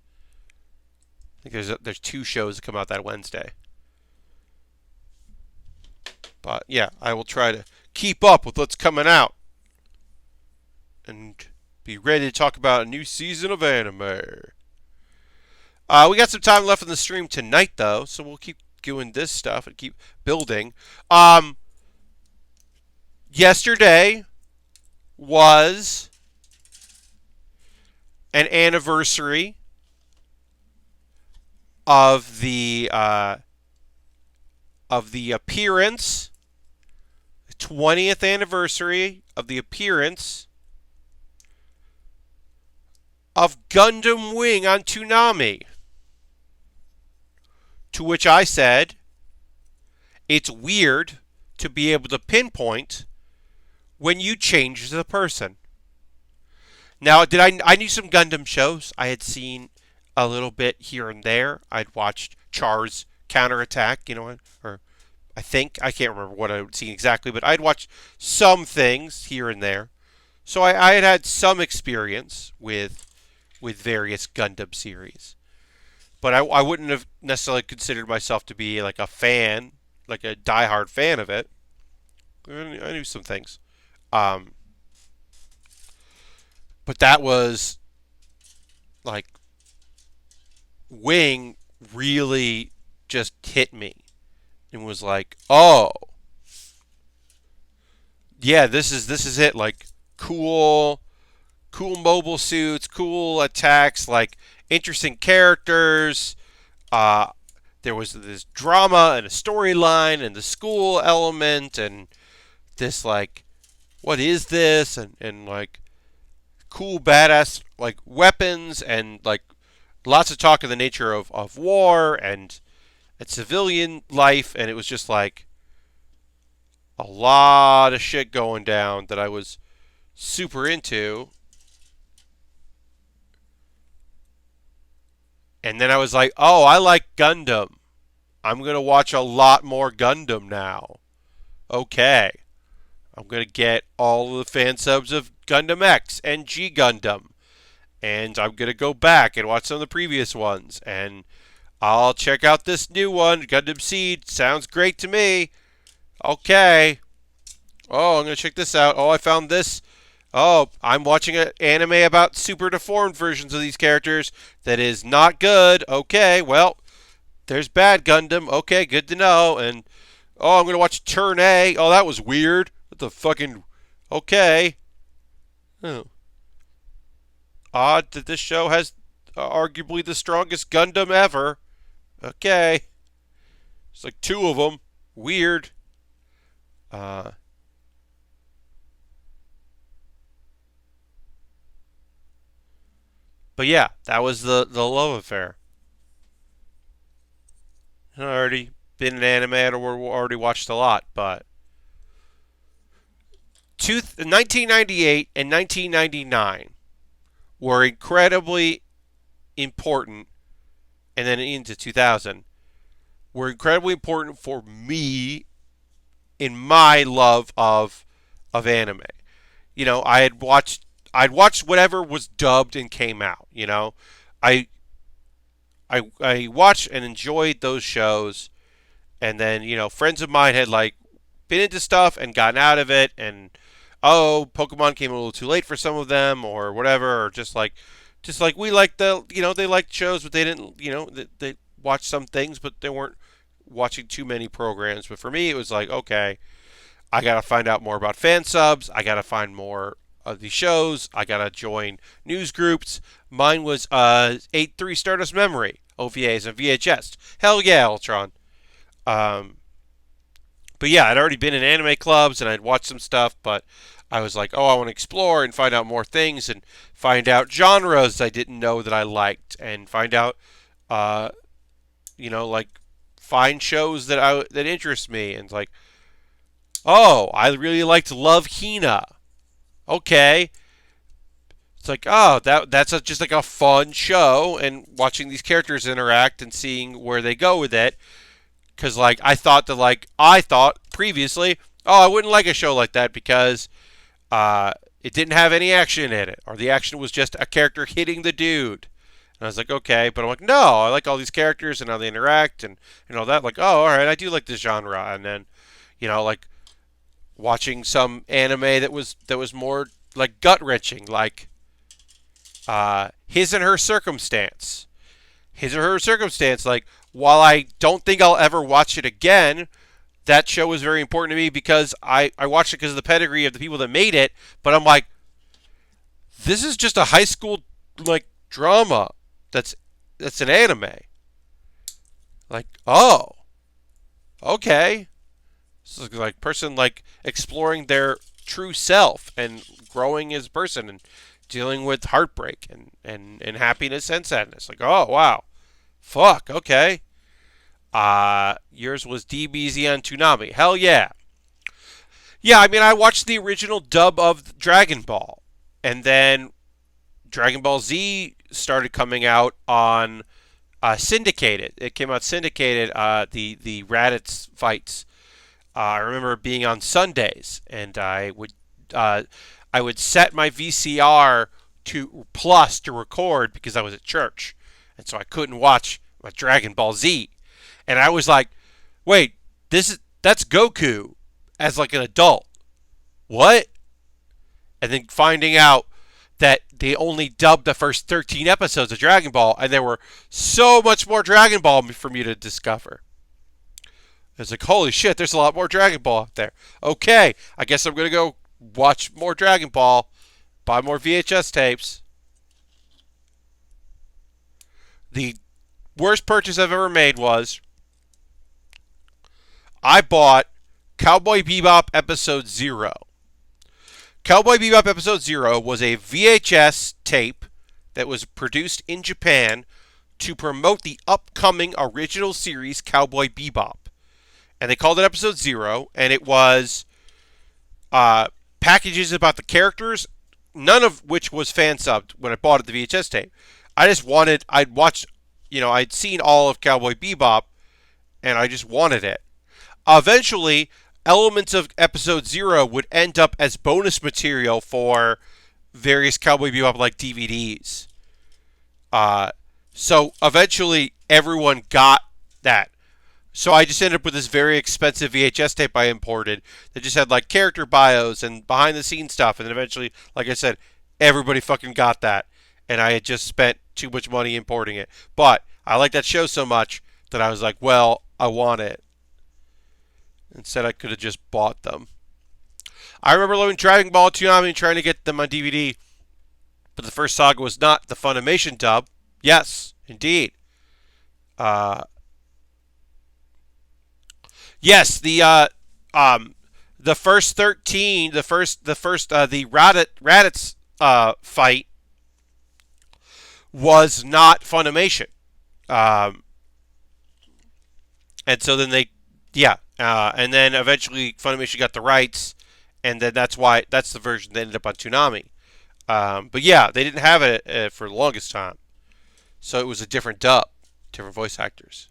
I think there's 2 shows that come out that Wednesday. But yeah, I will try to keep up with what's coming out and be ready to talk about a new season of anime. We got some time left in the stream tonight, though, so we'll keep doing this stuff and keep building. Yesterday was an anniversary of the appearance, 20th anniversary of the appearance of Gundam Wing on Toonami. To which I said, it's weird to be able to pinpoint when you change the person. Now, I knew some Gundam shows. I had seen a little bit here and there. I'd watched Char's Counterattack, or I can't remember what I'd seen exactly, but I'd watched some things here and there. So I had some experience with various Gundam series. But I wouldn't have necessarily considered myself to be like a fan, like a diehard fan of it. I knew some things. But that was like Wing really just hit me and was like, oh, yeah, this is it. Like cool mobile suits, cool attacks, like interesting characters. There was this drama and a storyline and the school element and this like, what is this? And like cool badass like weapons and like lots of talk of the nature of war and civilian life, and it was just like a lot of shit going down that I was super into. And then I was like, oh, I like Gundam. I'm going to watch a lot more Gundam now. Okay. I'm going to get all the fan subs of Gundam X and G Gundam. And I'm going to go back and watch some of the previous ones. And I'll check out this new one, Gundam Seed. Sounds great to me. Okay. Oh, I'm going to check this out. Oh, I found this. Oh, I'm watching an anime about super deformed versions of these characters that is not good. Okay, well, there's Bad Gundam. Okay, good to know. And, oh, I'm going to watch Turn A. Oh, that was weird. What the fucking... Okay. Oh. Odd that this show has arguably the strongest Gundam ever. Okay. It's like 2 of them. Weird. But yeah, that was the love affair. I've already been an anime or already watched a lot, but 1998 and 1999 were incredibly important, and then into 2000 were incredibly important for me in my love of of anime. I'd watched whatever was dubbed and came out. I I watched and enjoyed those shows, and then friends of mine had like been into stuff and gotten out of it, and Pokemon came a little too late for some of them or whatever, or just like we liked they liked shows, but they didn't they watched some things, but they weren't watching too many programs. But for me, it was like, okay, I gotta find out more about fan subs. I gotta find more of these shows. I gotta join news groups. Mine was 8-3 Stardust Memory OVAs and VHS. Hell yeah, Ultron. Um, but yeah, I'd already been in anime clubs and I'd watched some stuff, but I was like, oh, I want to explore and find out more things and find out genres I didn't know that I liked, and find out, uh, like find shows that interest me, and like, oh, I really liked Love Hina. Okay, it's like, oh, just like a fun show, and watching these characters interact and seeing where they go with it. Because like I thought previously, oh, I wouldn't like a show like that because it didn't have any action in it, or the action was just a character hitting the dude. And I was like, okay, but I'm like, no, I like all these characters and how they interact and all that. Like, oh, all right, I do like this genre. And then, like watching some anime that was more like gut wrenching, like His and Her Circumstance. His or Her Circumstance. Like, while I don't think I'll ever watch it again, that show was very important to me because I watched it because of the pedigree of the people that made it. But I'm like, this is just a high school like drama that's an anime. Like, oh, okay. This is like person like exploring their true self and growing as a person and dealing with heartbreak and happiness and sadness. Like, oh wow. Fuck, okay. Yours was DBZ on Toonami. Hell yeah. Yeah, I mean, I watched the original dub of Dragon Ball, and then Dragon Ball Z started coming out on syndicated. It came out syndicated. The Raditz fights. I remember being on Sundays, and I would set my VCR to plus to record because I was at church, and so I couldn't watch my Dragon Ball Z. And I was like, wait, that's Goku as like an adult. What? And then finding out that they only dubbed the first 13 episodes of Dragon Ball, and there were so much more Dragon Ball for me to discover. It's like, holy shit, there's a lot more Dragon Ball out there. Okay, I guess I'm going to go watch more Dragon Ball, buy more VHS tapes. The worst purchase I've ever made was I bought Cowboy Bebop Episode 0. Cowboy Bebop Episode 0 was a VHS tape that was produced in Japan to promote the upcoming original series Cowboy Bebop. And they called it Episode 0, and it was packages about the characters, none of which was fan subbed when I bought it, the VHS tape. I'd seen all of Cowboy Bebop, and I just wanted it. Eventually, elements of Episode 0 would end up as bonus material for various Cowboy Bebop like DVDs. So eventually, everyone got that. So I just ended up with this very expensive VHS tape I imported that just had like character bios and behind the scenes stuff. And then eventually, like I said, everybody fucking got that. And I had just spent too much money importing it. But I liked that show so much that I was like, well, I want it. Instead, I could have just bought them. I remember loving Dragon Ball Toonami and trying to get them on DVD. But the first saga was not the Funimation dub. Yes, indeed. Yes, the first 13, the Raditz fight was not Funimation. And so then and then eventually Funimation got the rights, and then that's the version that ended up on Toonami. But yeah, they didn't have it for the longest time. So it was a different dub, different voice actors.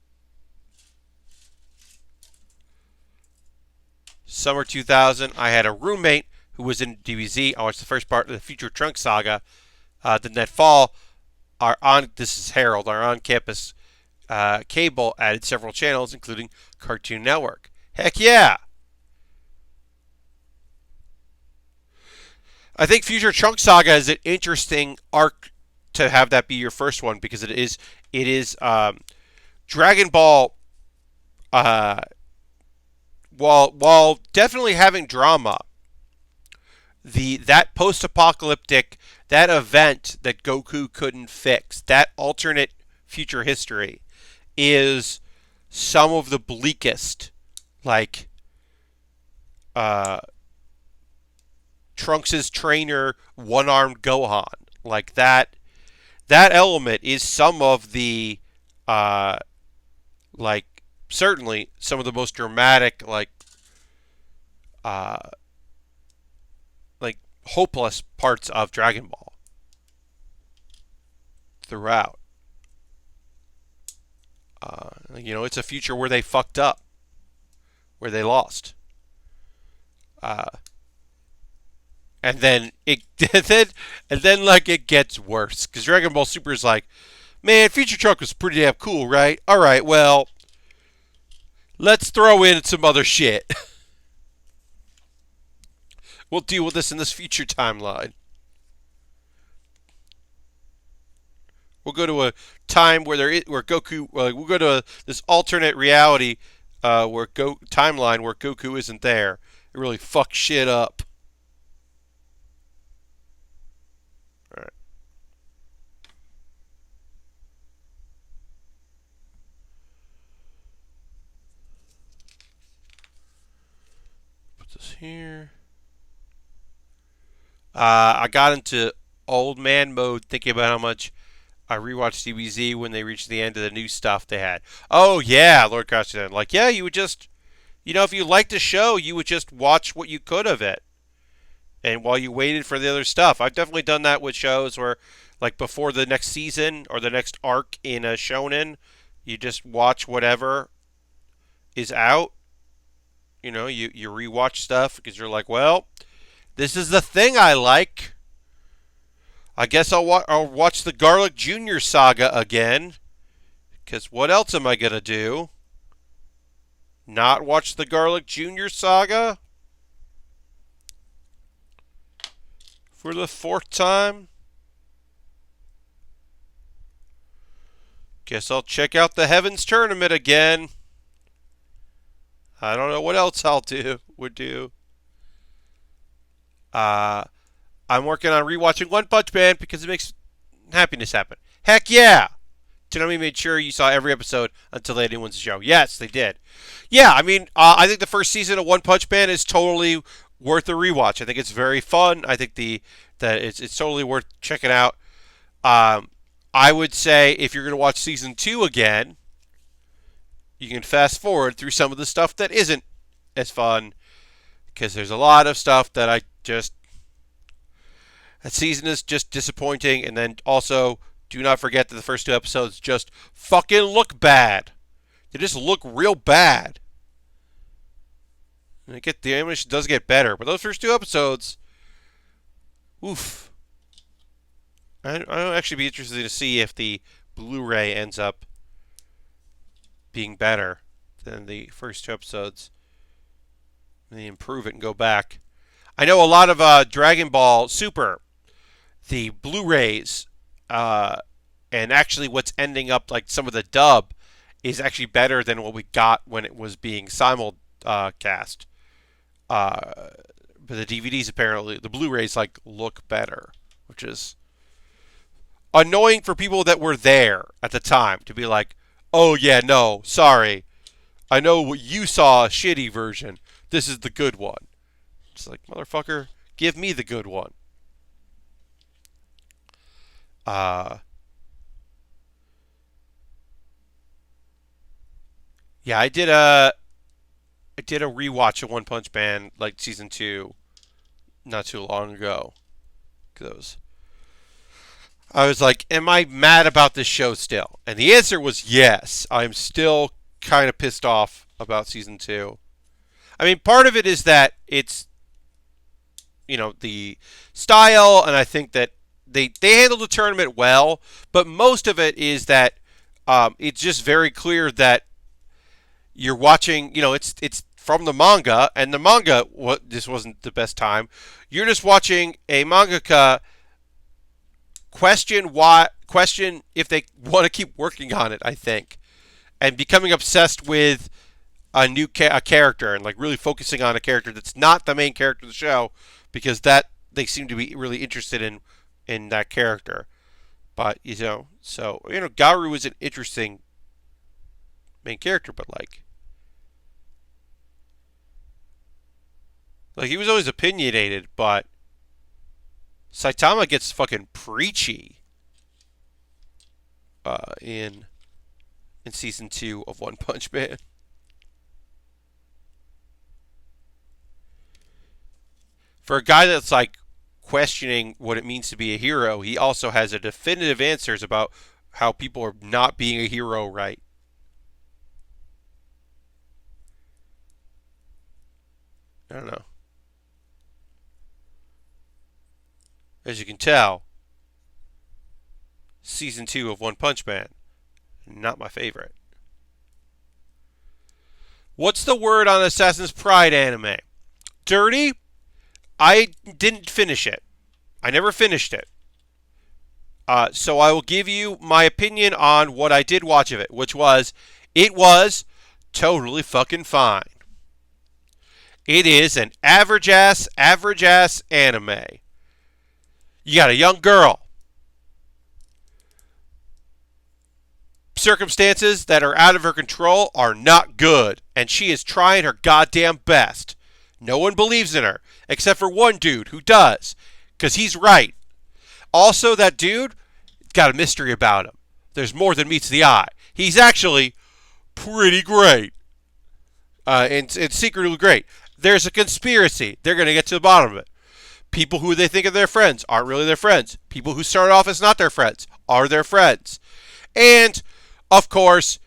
Summer 2000, I had a roommate who was in DBZ. I watched the first part of the Future Trunks saga. Then that fall, this is Harold, our on-campus cable added several channels, including Cartoon Network. Heck yeah! I think Future Trunks saga is an interesting arc to have that be your first one, because it is Dragon Ball. While definitely having drama, that post-apocalyptic, that event that Goku couldn't fix, that alternate future history, is some of the bleakest, like Trunks' trainer, one-armed Gohan, like that element is some of the like certainly some of the most dramatic, like hopeless parts of Dragon Ball throughout. It's a future where they fucked up, where they lost, and then it gets worse, because Dragon Ball Super is like, man, Future Trunks was pretty damn cool, right? All right, well, let's throw in some other shit. We'll deal with this in this future timeline. We'll go to a time where Goku. We'll go to this alternate reality timeline where Goku isn't there. It really fucks shit up. All right. Put this here. I got into old man mode thinking about how much I rewatched DBZ when they reached the end of the new stuff they had. Oh, yeah, Lord Crouchdown. Like, yeah, you would just, if you liked a show, you would just watch what you could of it. And while you waited for the other stuff. I've definitely done that with shows where, like, before the next season or the next arc in a shonen, you just watch whatever is out. You rewatch stuff because you're like, well, this is the thing I like. I guess I'll watch the Garlic Jr. saga again. Because what else am I going to do? Not watch the Garlic Jr. saga? For the fourth time? Guess I'll check out the Heavens Tournament again. I don't know what else would do. I'm working on rewatching One Punch Man because it makes happiness happen. Heck yeah! Toonami made sure you saw every episode until they didn't win the show. Yes, they did. Yeah, I mean, I think the first season of One Punch Man is totally worth a rewatch. I think it's very fun. I think that it's totally worth checking out. I would say if you're going to watch season 2 again, you can fast forward through some of the stuff that isn't as fun, because there's a lot of stuff that that season is just disappointing. And then also, do not forget that the first 2 episodes just fucking look bad. They just look real bad. And the animation does get better, but those first 2 episodes, oof. I'd actually be interested to see if the Blu-ray ends up being better than the first 2 episodes. They improve it and go back. I know a lot of Dragon Ball Super, the Blu-rays, and actually what's ending up, like some of the dub, is actually better than what we got when it was being simulcast. But the DVDs apparently, the Blu-rays look better, which is annoying for people that were there at the time to be like, oh yeah, no, sorry. I know what you saw, a shitty version. This is the good one. It's like, motherfucker, give me the good one. Yeah, I did a rewatch of One Punch Man, like season 2, not too long ago. Cause I was like, am I mad about this show still? And the answer was yes. I'm still kind of pissed off about season 2. I mean, part of it is that it's, the style, and I think that they handled the tournament well. But most of it is that it's just very clear that you're watching. It's from the manga, and the manga. This wasn't the best time. You're just watching a mangaka question if they want to keep working on it. I think, and becoming obsessed with a character and like really focusing on a character that's not the main character of the show, because that they seem to be really interested in that character. But Garu is an interesting main character, but like he was always opinionated, but Saitama gets fucking preachy in season 2 of One Punch Man. For a guy that's like questioning what it means to be a hero, he also has a definitive answers about how people are not being a hero right. I don't know. As you can tell, season 2 of One Punch Man, not my favorite. What's the word on Assassin's Pride anime? Dirty? I didn't finish it. I never finished it. So I will give you my opinion on what I did watch of it, which was, it was totally fucking fine. It is an average-ass anime. You got a young girl. Circumstances that are out of her control are not good, and she is trying her goddamn best. No one believes in her, except for one dude who does, because he's right. Also, that dude got a mystery about him. There's more than meets the eye. He's actually pretty great. And secretly great. There's a conspiracy. They're going to get to the bottom of it. People who they think are their friends aren't really their friends. People who start off as not their friends are their friends. And, of course,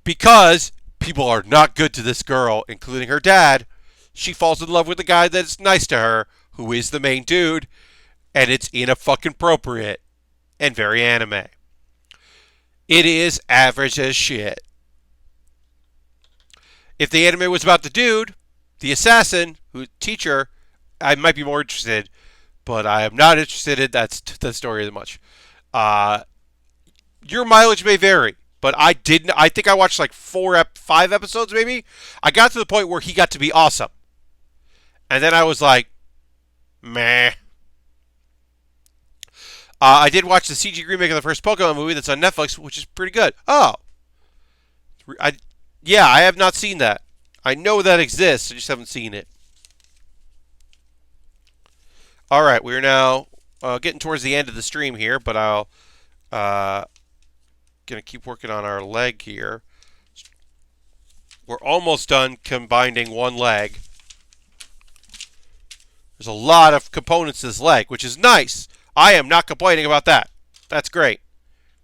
because people are not good to this girl, including her dad, she falls in love with the guy that's nice to her, who is the main dude, and it's inappropriate and very anime. It is average as shit. If the anime was about the dude, the assassin, who's teacher, I might be more interested, but I am not interested in that story as much. Your mileage may vary, but I think I watched like 5 episodes maybe. I got to the point where he got to be awesome. And then I was like, meh. I did watch the CG remake of the first Pokemon movie that's on Netflix, which is pretty good. Oh. I have not seen that. I know that exists, I just haven't seen it. Alright, we're now getting towards the end of the stream here, but I'll gonna keep working on our leg here. We're almost done combining one leg. There's a lot of components to this leg, which is nice. I am not complaining about that. That's great.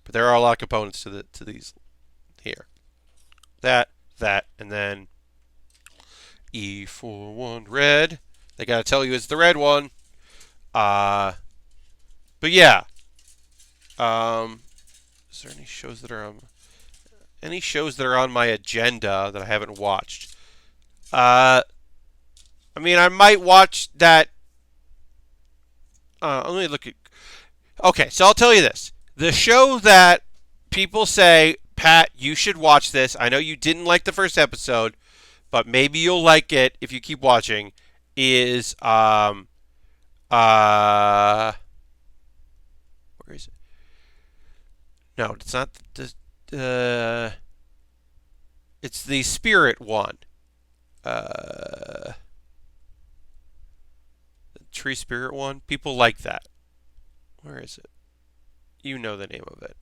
But there are a lot of components to these here. That, and then E41 red. They gotta tell you it's the red one. But yeah. Is there any shows that are on my agenda that I haven't watched? I mean, I might watch that. Let me look at. Okay, so I'll tell you this: the show that people say, Pat, you should watch this. I know you didn't like the first episode, but maybe you'll like it if you keep watching. Is where is it? No, it's not the. It's the Spirit one. The Tree Spirit one. People like that. Where is it? You know the name of it.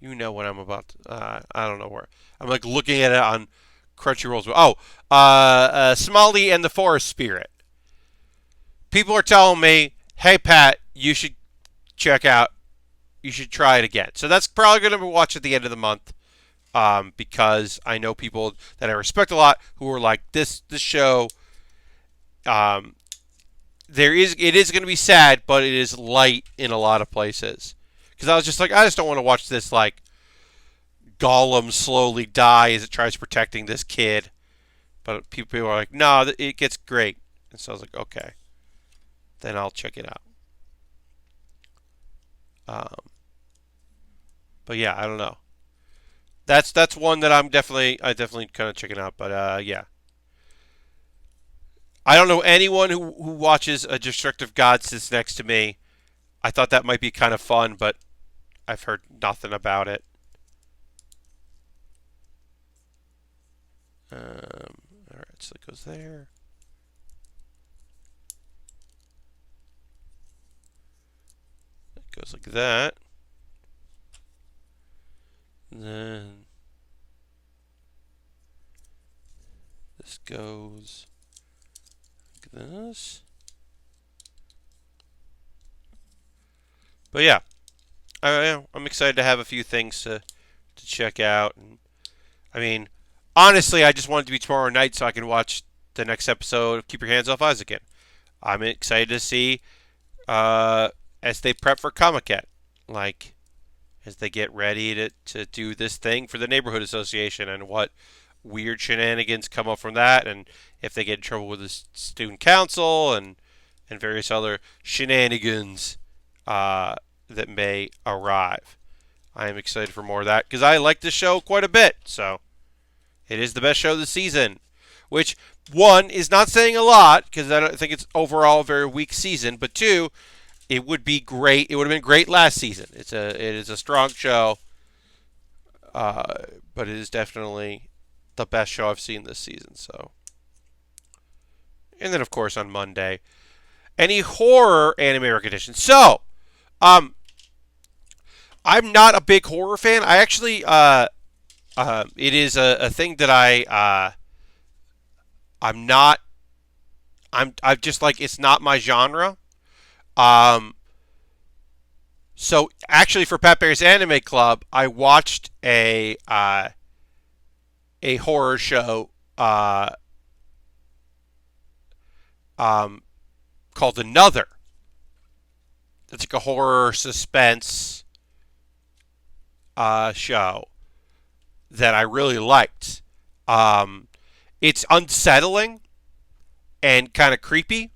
You know what I'm about to. I don't know where. I'm like looking at it on Crunchyroll's. Oh, Smalley and the Forest Spirit. People are telling me, hey, Pat, you should check out. You should try it again. So that's probably going to be watched at the end of the month. Because I know people that I respect a lot who are like, this show it is going to be sad, but it is light in a lot of places. Because I was just like, I just don't want to watch this like Gollum slowly die as it tries protecting this kid. But people are like, no, it gets great. And so I was like, okay, then I'll check it out. Um, but yeah, I don't know. That's one that I definitely kind of checking out. But yeah, I don't know anyone who watches A Destructive God Sits Next to Me. I thought that might be kind of fun, but I've heard nothing about it. All right, so it goes there. It goes like that. And then this goes like this. But yeah, I'm excited to have a few things to check out. And I mean, honestly, I just want it to be tomorrow night so I can watch the next episode of Keep Your Hands Off Isaac. I'm excited to see as they prep for Comic-Con, like as they get ready to do this thing for the neighborhood association and what weird shenanigans come up from that, and if they get in trouble with the student council and various other shenanigans that may arrive. I am excited for more of that because I like this show quite a bit. So it is the best show this season, which one is not saying a lot because I don't think it's overall a very weak season. But two, it would be great. It would have been great last season. It is a strong show, but it is definitely the best show I've seen this season. So, and then of course on Monday, any horror anime recognition. So, I'm not a big horror fan. I actually, it is a thing that I'm not. I'm just like it's not my genre. Um, so actually, for Pat Bear's Anime Club, I watched a horror show called Another. It's like a horror suspense show that I really liked. It's unsettling and kind of creepy.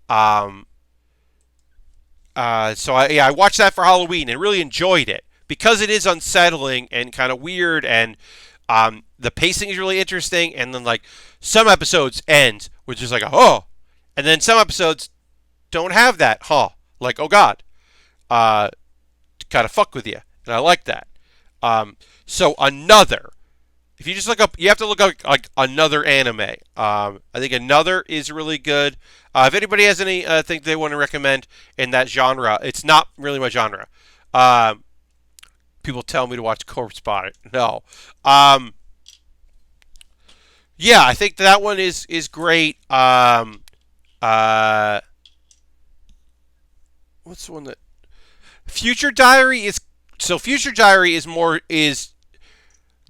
Um, so I watched that for Halloween and really enjoyed it because it is unsettling and kind of weird, and the pacing is really interesting. And then like some episodes end with just like a, oh, and then some episodes don't have that like oh god, to kind of fuck with you, and I like that. So Another, if you just look up, you have to look up like Another anime. I think Another is really good. If anybody has any thing they want to recommend in that genre, it's not really my genre. People tell me to watch Corpse Spot. No. Yeah, I think that one is great. What's the one that Future Diary is? So Future Diary is more is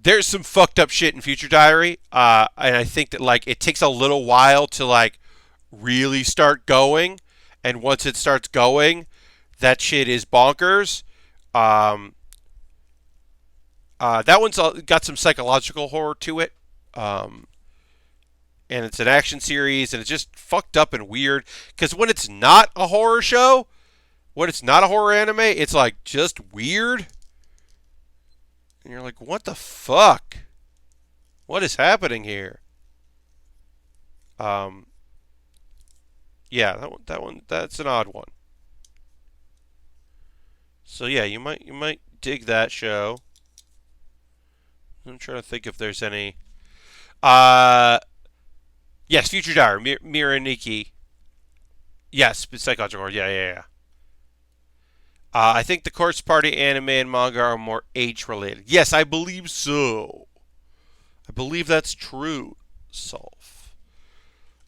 there's some fucked up shit in Future Diary, and I think that like it takes a little while to like really start going, and once it starts going, that shit is bonkers. Um, that one's got some psychological horror to it, and it's an action series, and it's just fucked up and weird. Because when it's not a horror show, when it's not a horror anime, it's like just weird. And you're like, what the fuck? What is happening here? Um, yeah, that's an odd one. So yeah, you might dig that show. I'm trying to think if there's any. Uh, yes, Future Diary, Miraniki. Yes, psychological. Yeah. I think the Corpse Party anime and manga are more age-related. Yes, I believe so. I believe that's true, Solf.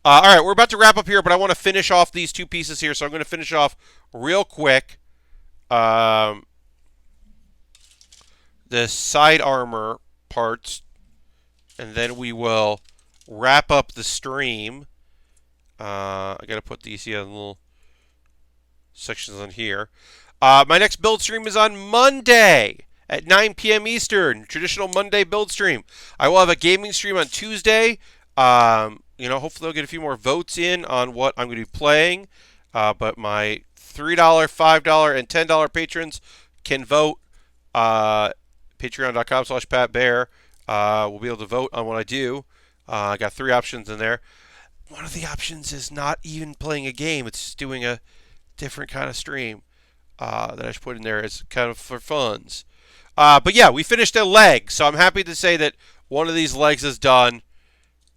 All right, we're about to wrap up here, but I want to finish off these two pieces here, so I'm going to finish off real quick. The side armor parts, and then we will wrap up the stream. I got to put these little sections on here. My next build stream is on Monday at 9 p.m. Eastern. Traditional Monday build stream. I will have a gaming stream on Tuesday. Hopefully I'll get a few more votes in on what I'm going to be playing. But my $3, $5, and $10 patrons can vote. Patreon.com/PatBaer. We'll be able to vote on what I do. I got 3 options in there. One of the options is not even playing a game. It's just doing a different kind of stream that I should put in there as kind of for funds. But yeah, we finished a leg, so I'm happy to say that one of these legs is done,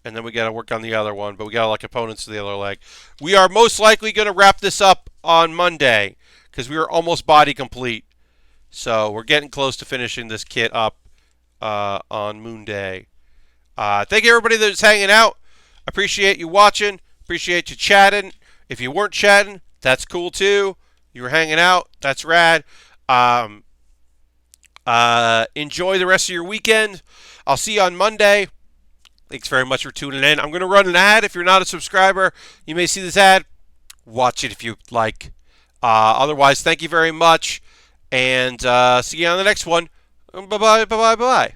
and then we got to work on the other one, but we got like components to the other leg. We are most likely going to wrap this up on Monday because we are almost body complete. So we're getting close to finishing this kit up on Moon Day. Thank you everybody that's hanging out. Appreciate you watching. Appreciate you chatting. If you weren't chatting, that's cool too. You were hanging out. That's rad. Enjoy the rest of your weekend. I'll see you on Monday. Thanks very much for tuning in. I'm going to run an ad. If you're not a subscriber, you may see this ad. Watch it if you like. Otherwise, thank you very much. And see you on the next one. Bye-bye, bye-bye, bye-bye.